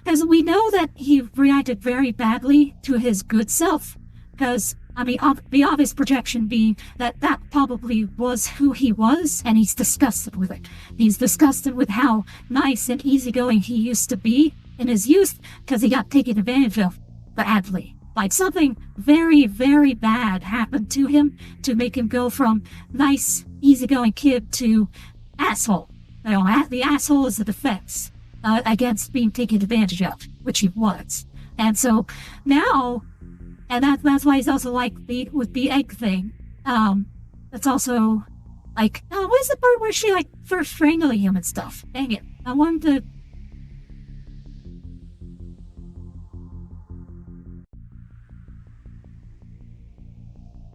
Because we know that he reacted very badly to his good self. Because, I mean, the obvious projection being that that probably was who he was, and he's disgusted with it. He's disgusted with how nice and easygoing he used to be in his youth, because he got taken advantage of badly. Like something very, very bad happened to him to make him go from nice, easygoing kid to asshole. You know, the asshole is a defense against being taken advantage of, which he was. And so now, and that's why he's also like with the egg thing. That's also like, where's the part where she like first strangling him and stuff? Dang it! I wanted to.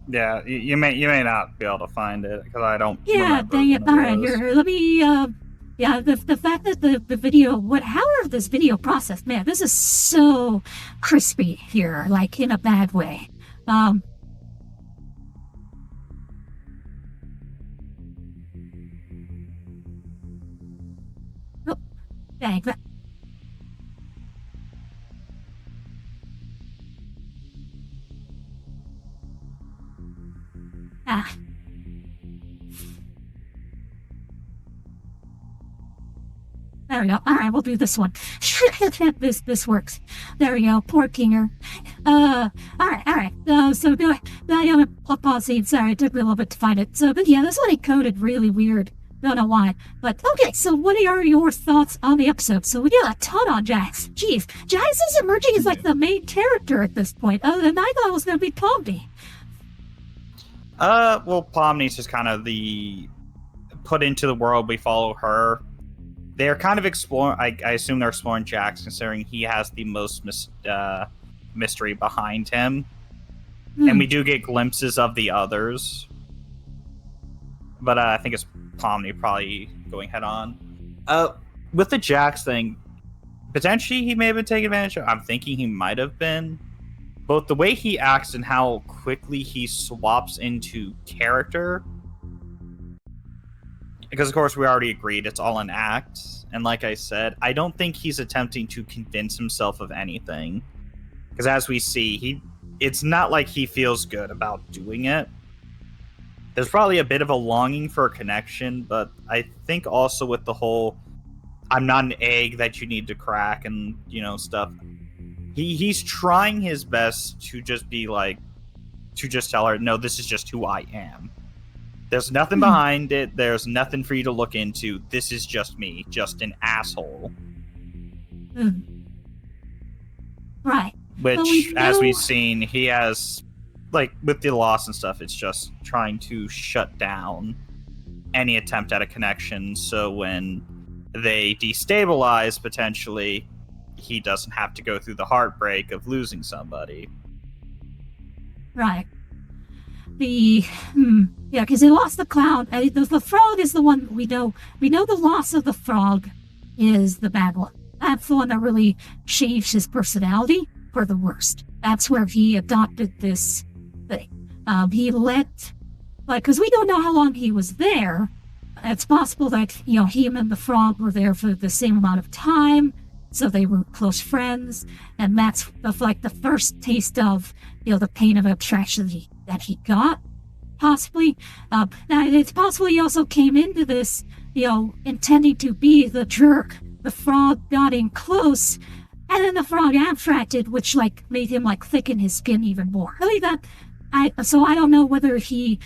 Yeah, you may not be able to find it because I don't. Yeah, dang it! All right, here, let me. Yeah, the fact that the video, however this video processed, man, this is so crispy here, like in a bad way. Oh, dang that. Ah. There we go. All right, we'll do this one. this works. There we go. Poor Kinger. All right. So go. I'll pause it. Sorry, it took me a little bit to find it. So, but yeah, this one encoded really weird. Don't know why. But okay. So, what are your thoughts on the episode? So we got a ton on Jax. Jeez, Jax is emerging as like the main character at this point. Other than I thought it was going to be Pomni. Well, Pomni's just kind of the put into the world. We follow her. They're kind of exploring. I assume they're exploring Jax, considering he has the most mystery behind him, and we do get glimpses of the others. But I think it's Pomni probably going head on. With the Jax thing, potentially he may have been taken advantage of. I'm thinking he might have been. Both the way he acts and how quickly he swaps into character. Because, of course, we already agreed it's all an act. And like I said, I don't think he's attempting to convince himself of anything. Because as we see, it's not like he feels good about doing it. There's probably a bit of a longing for a connection, but I think also with the whole, I'm not an egg that you need to crack and, stuff. He's trying his best to just be like, to just tell her, no, this is just who I am. There's nothing behind it. There's nothing for you to look into. This is just me, just an asshole. Right. Which, as we've seen, he has, like, with the loss and stuff, it's just trying to shut down any attempt at a connection, so when they destabilize, potentially, he doesn't have to go through the heartbreak of losing somebody. Right. Yeah, because he lost the clown. The frog is the one we know. We know the loss of the frog is the bad one. That's the one that really changed his personality for the worst. That's where he adopted this thing. Because we don't know how long he was there. It's possible that, him and the frog were there for the same amount of time, so they were close friends, and that's the first taste of, the pain of abstraction that he got, possibly. Now, it's possible he also came into this, intending to be the jerk. The frog got in close, and then the frog abstracted, which, made him, thicken his skin even more. So I don't know whether he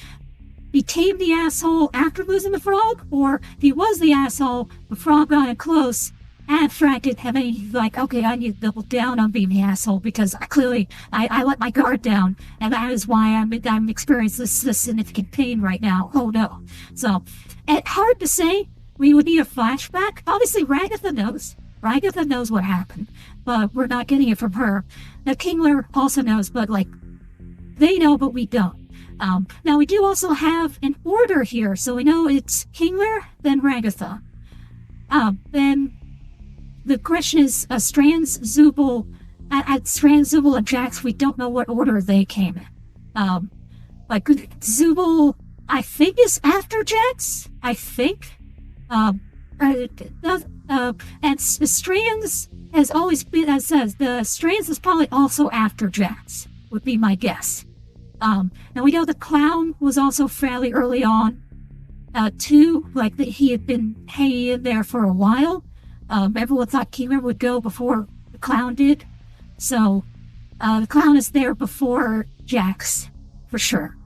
became the asshole after losing the frog, or if he was the asshole, the frog got in close, abstracted, and then he's like, okay, I need to double down on being the asshole, because I let my guard down, and that is why I'm experiencing this significant pain right now. Oh no. So, it's hard to say. We would need a flashback. Obviously, Ragatha knows. Ragatha knows what happened, but we're not getting it from her. Now, Kingler also knows, but, they know, but we don't. Now, we do also have an order here, so we know it's Kingler, then Ragatha. Then the question is, Strands, Zubul, Zubul, and Jax, we don't know what order they came in. Zubul, I think, is after Jax, I think. and Strands has always been, as says, the Strands is probably also after Jax, would be my guess. Now we know the Clown was also fairly early on, too, like he had been hanging in there for a while. Everyone thought Kingler would go before the Clown did, so the Clown is there before Jax, for sure.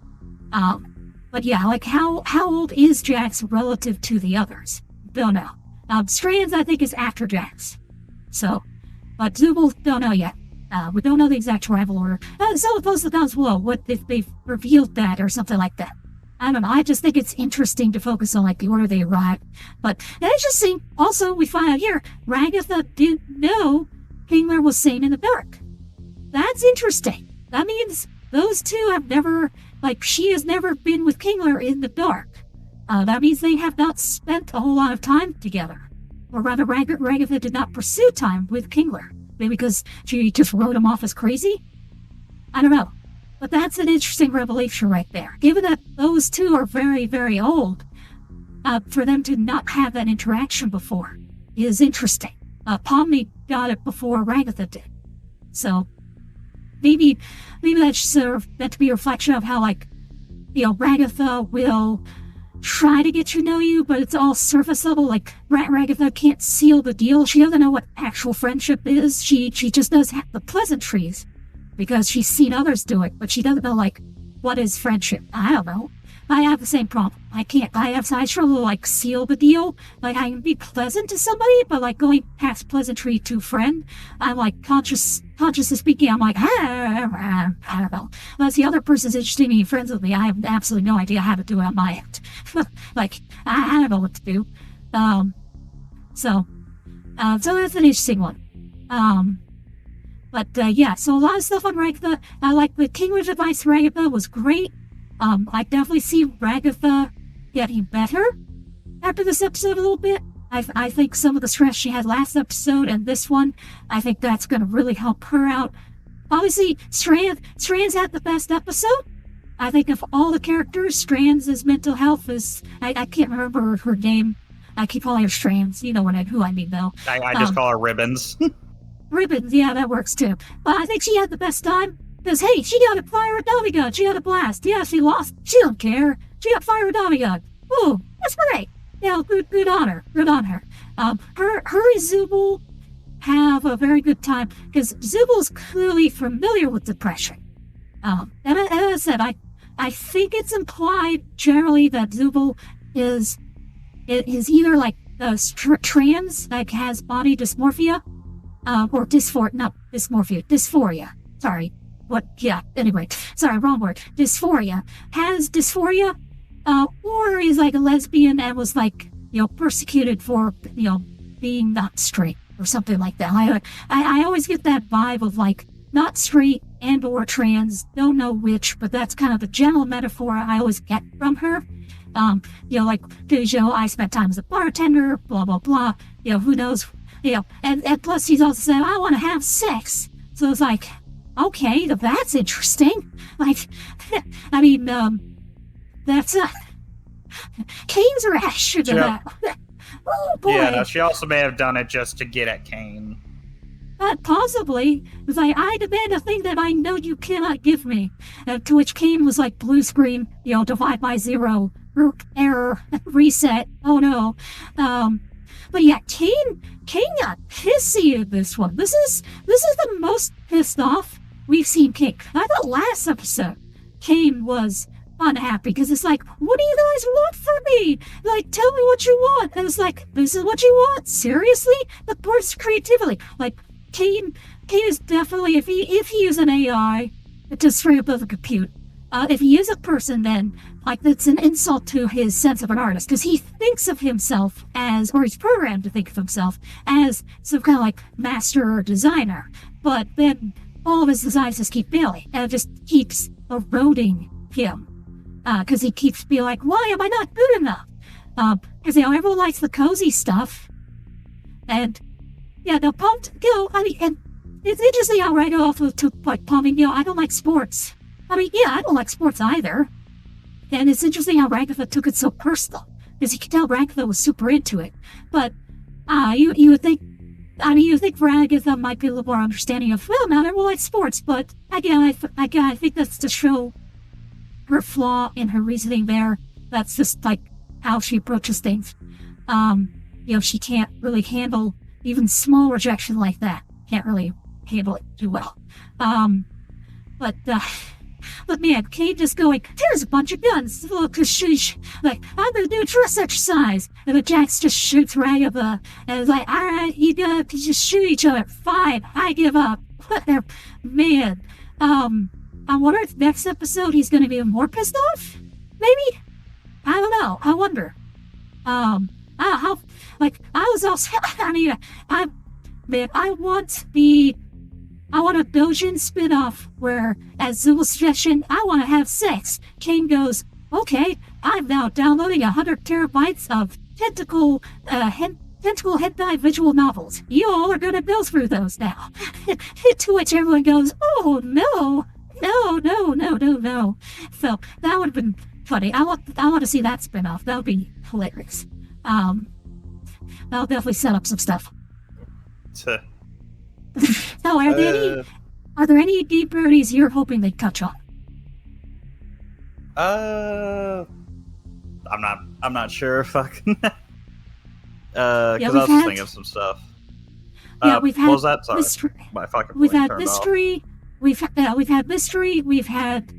But yeah, like how old is Jax relative to the others? Don't know. Strands, I think, is after Jax. So, but Zubul, don't know yet. We don't know the exact travel order. So post the comments below what if they've revealed that or something like that. I don't know. I just think it's interesting to focus on like the order they arrived. But interesting. Also, we find out here, Ragatha didn't know Kingler was sane in the dark. That's interesting. That means those two have never, like, she has never been with Kingler in the dark. That means they have not spent a whole lot of time together. Or rather, Ragatha did not pursue time with Kingler. Maybe because she just wrote him off as crazy? I don't know. But that's an interesting revelation right there. Given that those two are very, very old, for them to not have that interaction before is interesting. Pomni got it before Ragatha did. So, maybe that's sort of meant to be a reflection of how, like, you know, Ragatha will try to get to know you, but it's all surface level. Like, Ragatha can't seal the deal. She doesn't know what actual friendship is. She just does have the pleasantries because she's seen others do it, but she doesn't know, like, what is friendship. I don't know. I have the same problem. I struggle to, like, seal the deal. Like, I can be pleasant to somebody, but, like, going past pleasantry to friend, I'm, like, consciously speaking, I'm like, I don't know. Unless the other person's interested in being friends with me, I have absolutely no idea how to do it on my end. Like, I don't know what to do. So that's an interesting one. But yeah, so a lot of stuff on Ragatha. Like the Kingler's advice to Ragatha was great. I definitely see Ragatha getting better after this episode a little bit. I think some of the stress she had last episode and this one, I think that's going to really help her out. Obviously, Strands had the best episode. I think of all the characters, Strands' mental health is... I can't remember her name. I keep calling her Strands. You know who I mean, though. I just call her Ribbons. Ribbons, yeah, that works, too. But I think she had the best time. Because, hey, she got to fire a Tommy gun. She got a blast. Yeah, she lost. She don't care. She got to fire a Tommy gun. Ooh, that's great. Yeah, good on her. Good on her. Her and Zubul have a very good time. Because Zubul's clearly familiar with depression. And as I said, I think it's implied generally that Zubul is either like trans, like has body dysmorphia, or dysphoria. Sorry. What? Yeah, anyway. Sorry, wrong word. Dysphoria. Has dysphoria, or is like a lesbian and was like, you know, persecuted for, you know, being not straight or something like that. I always get that vibe of like not straight and or trans, don't know which, but that's kind of the general metaphor I always get from her. You know, like, because, you know, I spent time as a bartender, blah, blah, blah, you know, who knows, you know, and plus she's also said, I want to have sex. So it's like, okay, that's interesting. Like, I mean, that's Kane's rash to that. Oh boy. Yeah, no, she also may have done it just to get at Kane. Possibly. It's like, I demand a thing that I know you cannot give me. To which Kane was like, blue screen, you know, divide by 0, error, reset, oh no. But yeah, Kane got pissy in this one. This is the most pissed off we've seen Kane. I thought last episode Kane was unhappy because it's like, what do you guys want from me? Like, tell me what you want. And it's like, this is what you want? Seriously? The burst creativity. Like, Kane is definitely, if he is an AI, it's just straight up doesn't compute. If he is a person, then, like, that's an insult to his sense of an artist, because he thinks of himself as, or he's programmed to think of himself as some kind of, like, master or designer, but then all of his designs just keep failing, and it just keeps eroding him, because he keeps being like, why am I not good enough? Because, you know, everyone likes the cozy stuff, and, yeah, the pumped, you know, I mean, and it's interesting how Rago also took, like, pumping, you know, I don't like sports. I mean, yeah, I don't like sports either. And it's interesting how Ragatha took it so personal. because you could tell Ragatha was super into it. But you would think, you think Ragatha might be a little more understanding of, well, not everyone likes sports, but again, I think that's to show her flaw in her reasoning there. That's just like how she approaches things. She can't really handle even small rejection like that. Can't really handle it too well. But man, Kate just going, here's a bunch of guns. Look, she's like, I'm gonna do a dress exercise. And then Jax just shoots Ragatha. And it's like, all right, you guys just shoot each other. Fine, I give up. Whatever. Man, I wonder if next episode he's gonna be more pissed off? Maybe? I don't know. I wonder. I was also, I want a Dojin spin-off where, as Zula's suggestion, I want to have sex. Kane goes, okay, I'm now downloading 100 terabytes of tentacle hentai visual novels. You all are going to go through those now. To which everyone goes, oh, no. No. So that would have been funny. I want to see that spin-off. That would be hilarious. That'll definitely set up some stuff. So, are there any deep birdies you're hoping they touch on? I'm not sure if I can. Because I was just thinking of some stuff. We've had what was that? Sorry, mystery. My fucking We've phone had turned mystery. off. We've had mystery. We've had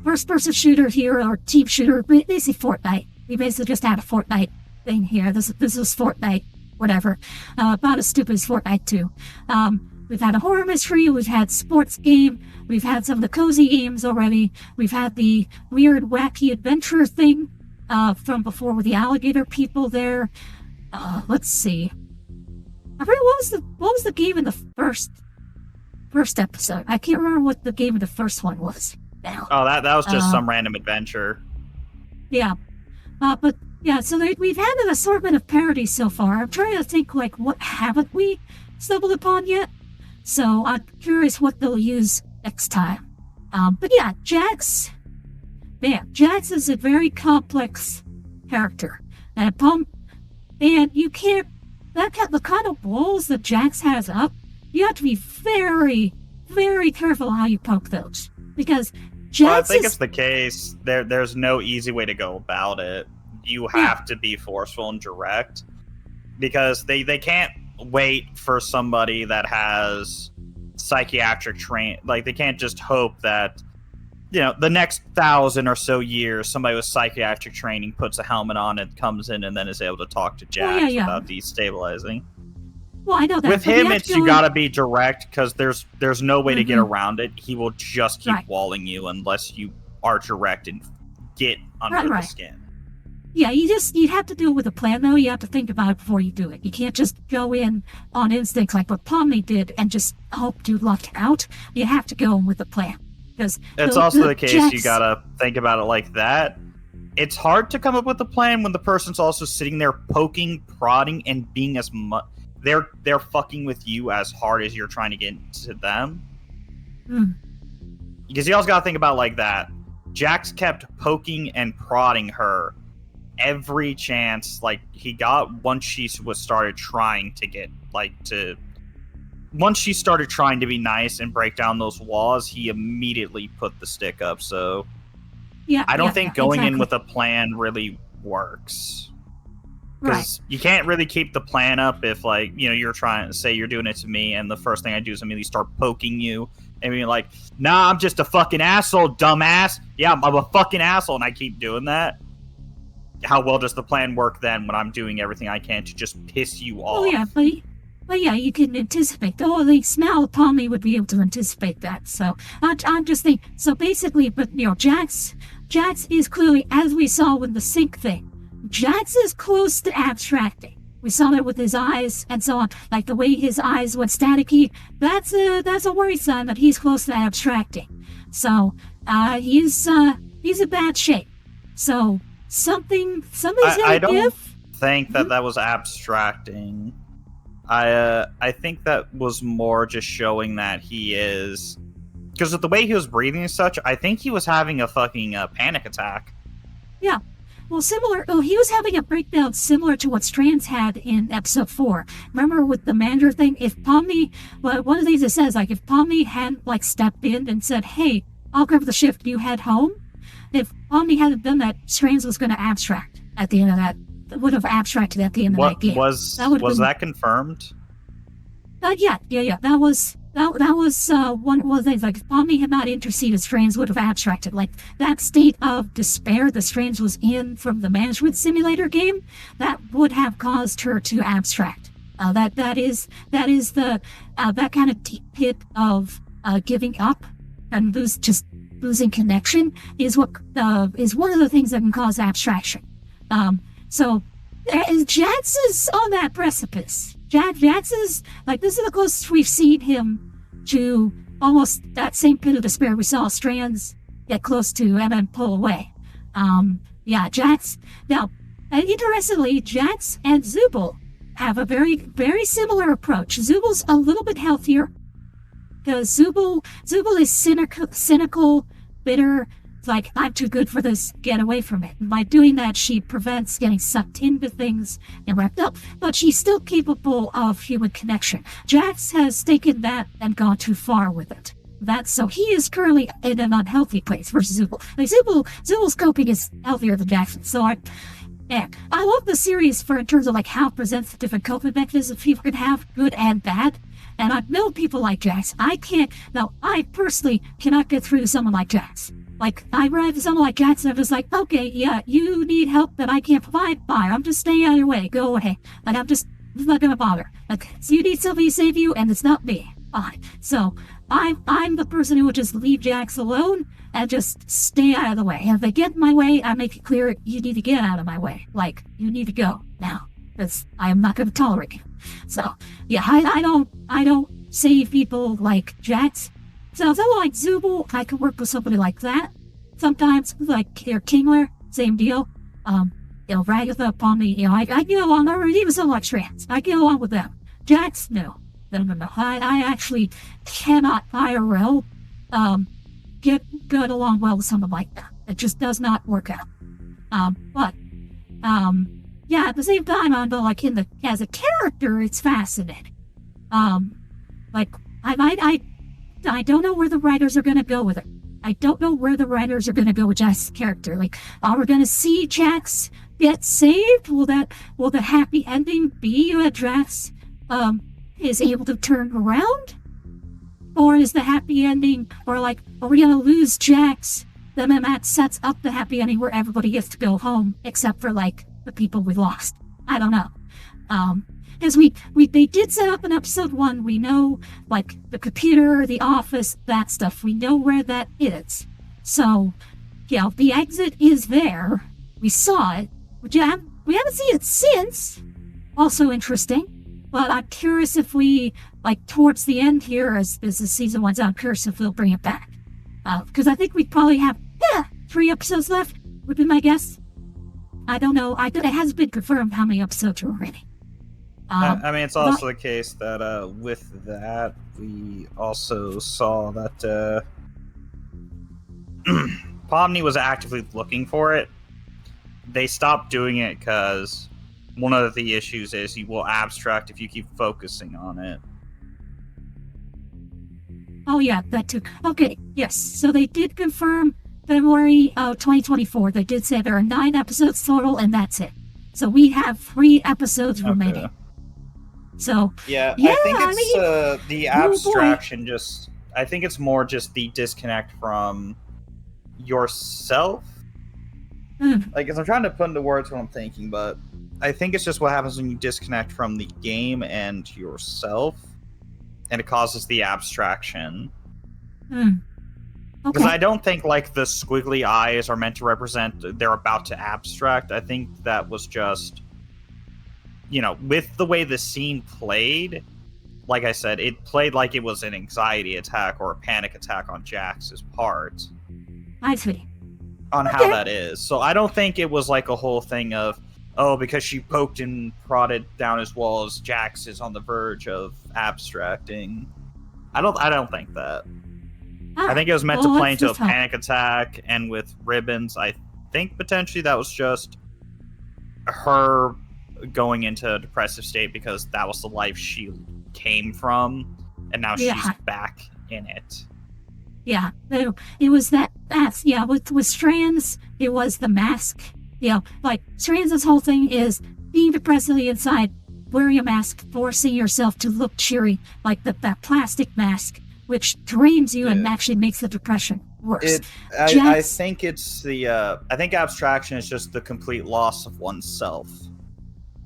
first-person shooter here or team shooter. Basically Fortnite. We basically just had a Fortnite thing here. This is Fortnite. Whatever. About as stupid as Fortnite 2. We've had a horror mystery, we've had sports game, we've had some of the cozy games already, we've had the weird, wacky adventure thing from before with the alligator people there. Let's see. I forget what was the game in the first episode? I can't remember what the game in the first one was now. Oh, that was just some random adventure. Yeah. But yeah, so we've had an assortment of parodies so far. I'm trying to think, like, what haven't we stumbled upon yet? So I'm curious what they'll use next time. But yeah, Jax is a very complex character. And you can't, the kind of walls that Jax has up, you have to be very, very careful how you poke those. Because Jax I think it's the case. There's no easy way to go about it. You have to be forceful and direct, because they can't wait for somebody that has psychiatric like they can't just hope that the next 1,000 or so years somebody with psychiatric training puts a helmet on and comes in and then is able to talk to Jax without destabilizing. Well, I know that. With him, you gotta be direct, because there's no way to get around it. He will just keep walling you unless you are direct and get under the skin. Yeah, you have to do it with a plan, though. You have to think about it before you do it. You can't just go in on instincts like what Pomni did and just hope to luck out. You have to go in with a plan. Because it's also the case you gotta think about it like that. It's hard to come up with a plan when the person's also sitting there poking, prodding, and being as much. They're fucking with you as hard as you're trying to get to them. Because you also gotta think about it like that. Jax kept poking and prodding her every chance he got once she started trying to be nice and break down those walls. He immediately put the stick up. So I don't think going in with a plan really works, because you can't really keep the plan up if you're trying to say you're doing it to me and the first thing I do is immediately start poking you and being like, nah, I'm just a fucking asshole, dumbass. Yeah, I'm a fucking asshole, and I keep doing that. How well does the plan work then when I'm doing everything I can to just piss you off? Oh yeah, but yeah, you can anticipate. Oh, the smell upon me would be able to anticipate that. So I'm just thinking. So basically, but Jax is clearly, as we saw with the sync thing, Jax is close to abstracting. We saw that with his eyes and so on, like the way his eyes went staticky. That's a worry sign that he's close to abstracting. So he's in bad shape. So. Somebody's gonna I don't give? think that was abstracting. I think that was more just showing that he is, because of the way he was breathing and such. I think he was having a fucking panic attack. Yeah, Well, similar. Oh, he was having a breakdown similar to what Strands had in episode 4. Remember with the manager thing? If Pomni, well, one of the things it says, like, if Pomni hadn't, like, stepped in and said, hey, I'll cover the shift, you head home. If Pomni hadn't done that, Strands was going to abstract at the end of that. Would have abstracted at the end of that game. Was that confirmed? Yeah. That was one of the things. Like, if Pomni had not interceded, Strands would have abstracted. Like, that state of despair that Strands was in from the management simulator game, that would have caused her to abstract. That is the that kind of deep pit of giving up and losing connection is one of the things that can cause abstraction. So Jax is on that precipice. Jax is, like, this is the closest we've seen him to almost that same pit of despair we saw Strands get close to and then pull away. Jax. Now, interestingly, Jax and Zubul have a very, very similar approach. Zubal's a little bit healthier because Zubul is cynical, bitter. It's like, I'm too good for this, get away from it. And by doing that, she prevents getting sucked into things and wrapped up, but she's still capable of human connection. Jax has taken that and gone too far with it. So he is currently in an unhealthy place versus Zubul. Like, Zubul's coping is healthier than Jackson, so I love the series in terms of, like, how it presents the different coping mechanisms people can have, good and bad. And I've known people like Jax. I personally cannot get through to someone like Jax. Like, I run into someone like Jax and I'm just like, okay, yeah, you need help that I can't provide, fine, I'm just staying out of your way, go away. Like, I'm not gonna bother. Like, so you need somebody to save you, and it's not me. Fine. So, I'm the person who would just leave Jax alone and just stay out of the way. And if they get in my way, I make it clear, you need to get out of my way. Like, you need to go now, because I am not gonna tolerate you. So, yeah, I don't save people like Jax. So someone like Zubul, I can work with somebody like that. Sometimes, like Kingler, same deal. Ragatha, Pomni, I get along, or even someone like Strands. I get along with them. Jax, no. I actually cannot IRL get along well with someone like that. It just does not work out. At the same time, as a character, it's fascinating. I don't know where the writers are going to go with it. I don't know where the writers are going to go with Jax's character. Like, are we going to see Jax get saved? Will the happy ending be that Jax is able to turn around? Or is the happy ending, are we going to lose Jax? Then that sets up the happy ending where everybody gets to go home, except for, like, the people we lost. I don't know. Because they did set up in episode 1, we know, like, the computer, the office, that stuff, we know where that is. So, the exit is there. We saw it. We haven't seen it since. Also interesting. But I'm curious if we, like, towards the end here, as the season winds out, I'm curious if we'll bring it back. Because I think we probably have 3 episodes left, would be my guess. I don't know. It hasn't been confirmed how many episodes are already. It's also the case that with that, we also saw that Pomni was actively looking for it. They stopped doing it because one of the issues is you will abstract if you keep focusing on it. Oh yeah, that too. Okay, yes. So they did confirm February 2024. They did say there are 9 episodes total, and that's it. So we have 3 episodes remaining. So I think it's the abstraction. I think it's more just the disconnect from yourself. Like, as I'm trying to put into words what I'm thinking, but I think it's just what happens when you disconnect from the game and yourself, and it causes the abstraction. Because I don't think, like, the squiggly eyes are meant to represent they're about to abstract. I think that was just, with the way the scene played, like I said, it played like it was an anxiety attack or a panic attack on Jax's part. I see. On how that is. So I don't think it was like a whole thing of, because she poked and prodded down his walls, Jax is on the verge of abstracting. I don't think that. I think it was meant to play into a panic attack, and with ribbons, I think potentially that was just her going into a depressive state because that was the life she came from, and now she's back in it. Yeah, it was that mask. Yeah, with Strands, it was the mask. Like Strands' whole thing is being depressed on the inside, wearing a mask, forcing yourself to look cheery, like that plastic mask, which drains you and actually makes the depression worse. I think it's I think abstraction is just the complete loss of oneself.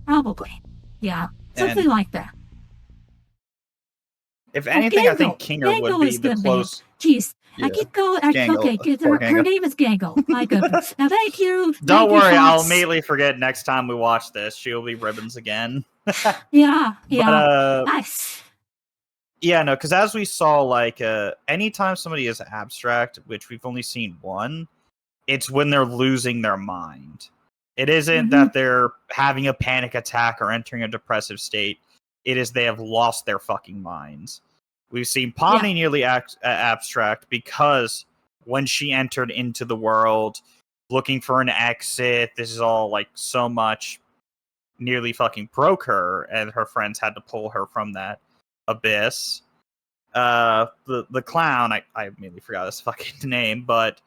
Probably. Yeah, something like that. If anything, I think Kinger would be the close. Jeez, I keep going. Her name is Gangle. My goodness. Now, thank you. Don't worry, I'll immediately forget next time we watch this. She'll be ribbons again. Yeah. But, nice. Yeah, no, because as we saw, like, anytime somebody is abstract, which we've only seen one, it's when they're losing their mind. It isn't that they're having a panic attack or entering a depressive state. It is they have lost their fucking minds. We've seen Pomni nearly abstract because when she entered into the world looking for an exit, this is all like so much nearly fucking broke her, and her friends had to pull her from that abyss. The clown, I immediately forgot his fucking name, but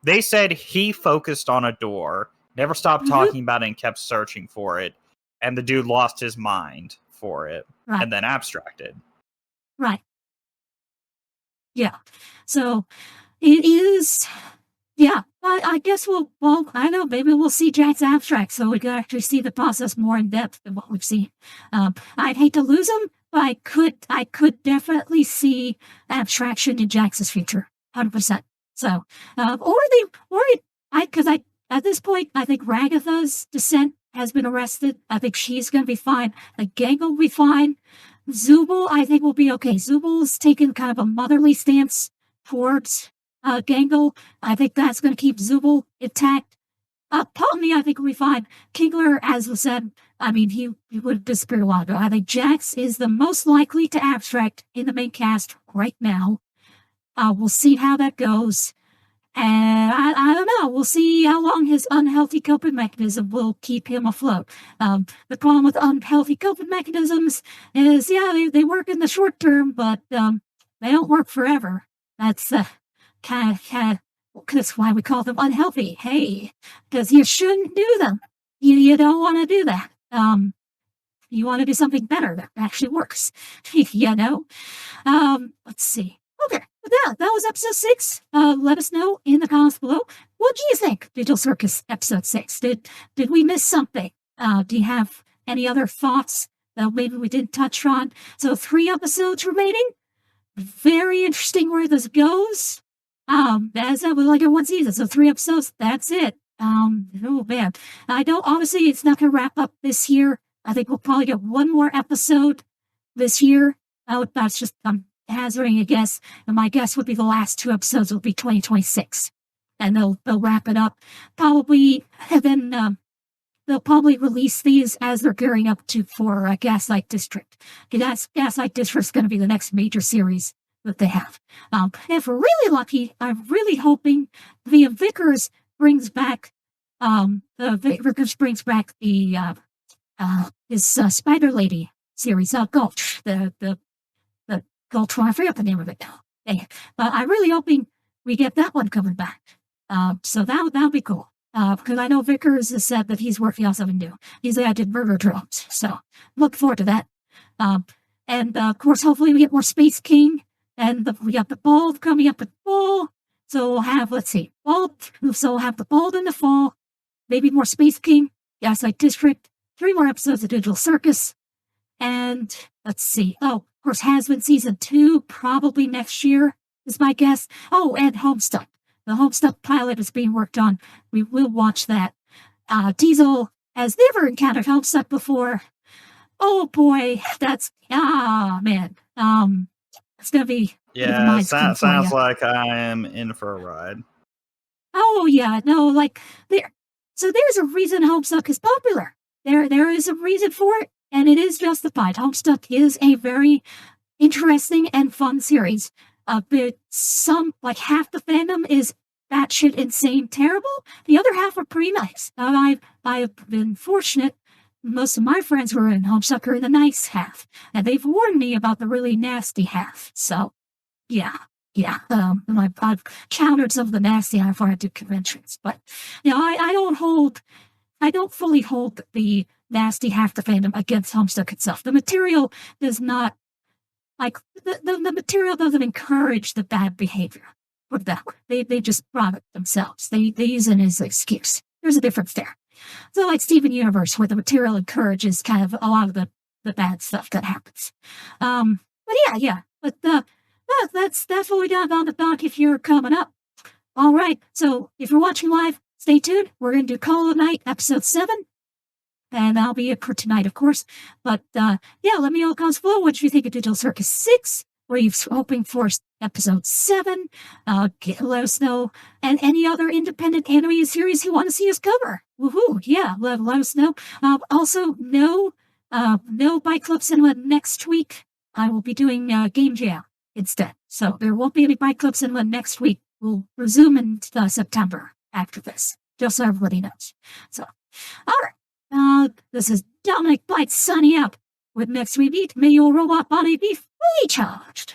they said he focused on a door, never stopped talking about it, and kept searching for it, and the dude lost his mind for it, and then abstracted. Right. Yeah. So it is. Yeah. I guess I know, maybe we'll see Jack's abstract, so we can actually see the process more in depth than what we've seen. I'd hate to lose him, but I could definitely see abstraction in Jack's future, 100%. So, because at this point, I think Ragatha's descent has been arrested. I think she's going to be fine. Like, Gangle will be fine. Zubul, I think, will be okay. Zubul's taken kind of a motherly stance towards Gangle. I think that's going to keep Zubul intact. Pomni, I think, will be fine. Kingler, as was said, I mean, he would have disappeared a while ago. I think Jax is the most likely to abstract in the main cast right now. We'll see how that goes. And I don't know. We'll see how long his unhealthy coping mechanism will keep him afloat. The problem with unhealthy coping mechanisms is, they work in the short term, but they don't work forever. That's kind of that's why we call them unhealthy. Hey, because you shouldn't do them. You don't want to do that. You want to do something better that actually works. Let's see. Okay, that was episode 6. Let us know in the comments below. What do you think, Digital Circus episode 6? Did we miss something? Do you have any other thoughts that maybe we didn't touch on? So 3 episodes remaining. Very interesting where this goes. As that was like a one season, so 3 episodes. That's it. Oh man, I don't. Obviously, it's not going to wrap up this year. I think we'll probably get one more episode this year. That's just hazarding a guess, and my guess would be the last 2 episodes will be 2026, and they'll wrap it up probably, and then they'll probably release these as they're gearing up for Gaslight District. Gaslight District is going to be the next major series that they have. And if we're really lucky, I'm really hoping the Vickers brings back his Spider Lady series, Gulch, the Gulch one. I forgot the name of it now. But I'm really hoping we get that one coming back. So that would be cool. Because I know Vickers has said that he's working on something new. He's like, I did Murder Drones. So look forward to that. And of course, hopefully we get more Space King. And we got the Bald coming up in fall. So we'll have, Bald. So we'll have the Bald in the fall. Maybe more Space King. Gaslight District. 3 more episodes of Digital Circus. And let's see. Oh, of course, Has Been Season 2, probably next year, is my guess. Oh, and Homestuck. The Homestuck pilot is being worked on. We will watch that. Diesel has never encountered Homestuck before. Oh boy, man. It's gonna be. Yeah, sounds like I am in for a ride. Oh yeah, no, So there's a reason Homestuck is popular. There is a reason for it, and it is justified. Homestuck is a very interesting and fun series. But half the fandom is batshit insane terrible. The other half are pretty nice. Now, I've been fortunate. Most of my friends who are in Homestuck are in the nice half, and they've warned me about the really nasty half. So, yeah. I've countered some of the nasty half when I do conventions, but I don't fully hold the nasty half the fandom against Homestuck itself. The material does not the material doesn't encourage the bad behavior. Put it that way. They just brought it themselves. They use it as an excuse. There's a difference there. So like Steven Universe, where the material encourages kind of a lot of the bad stuff that happens. But yeah. But that's what we got on the dock if you're coming up. All right. So if you're watching live, stay tuned. We're going to do Call of the Night, episode 7. And that'll be it for tonight, of course. But let me know comments below. What do you think of Digital Circus 6? Were you hoping for episode 7? Let us know. And any other independent anime series you want to see us cover. Woohoo! Yeah, let us know. Also, no Byte Club Cinema next week. I will be doing Game Jam instead. So there won't be any Byte Club Cinema next week. We'll resume in September after this, just so everybody knows. So, all right. This is Dominic Bytes signing out. With next we meet, may your robot body be fully charged.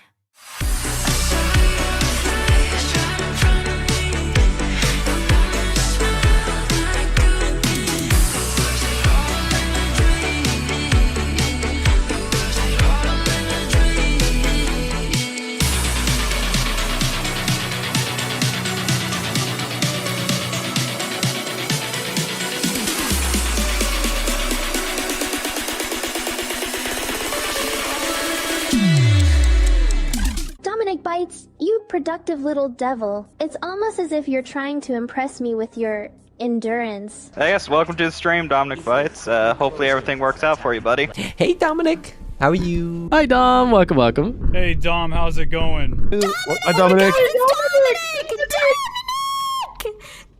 Bytes, you productive little devil. It's almost as if you're trying to impress me with your endurance. Hey guys, welcome to the stream, Dominic Bytes. Hopefully everything works out for you, buddy. Hey Dominic, how are you? Hi Dom, welcome. Hey Dom, how's it going? Hi Dominic.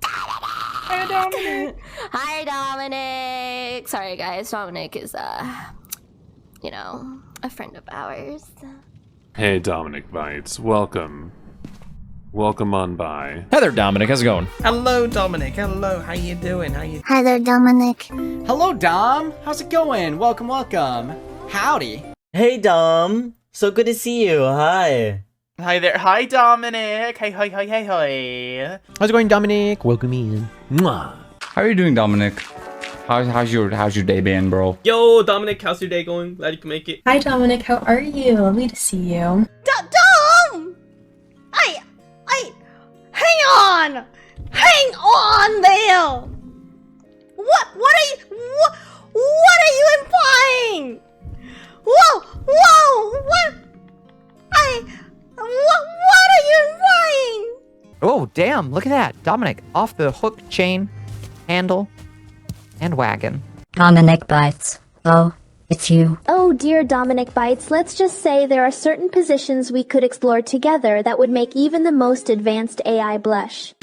Hi Dominic. Hi Dominic. Sorry guys, Dominic is a friend of ours. Hey Dominic Bytes, welcome on by. Hi there Dominic, how's it going? Hello Dominic, hello, how you doing? Hi there, Dominic. Hello Dom, how's it going? Welcome. Howdy. Hey Dom, so good to see you, hi. Hi there, hi Dominic, hi. How's it going Dominic? Welcome in. Mwah. How are you doing Dominic? How's your day been, bro? Yo, Dominic, how's your day going? Glad you can make it. Hi, Dominic. How are you? Lovely to see you. Dom! Hang on there! What are you implying? Whoa! What are you implying? Oh, damn, look at that. Dominic, off the hook, chain, handle, and wagon. Dominic Bytes. Oh, it's you. Oh dear Dominic Bytes, let's just say there are certain positions we could explore together that would make even the most advanced AI blush.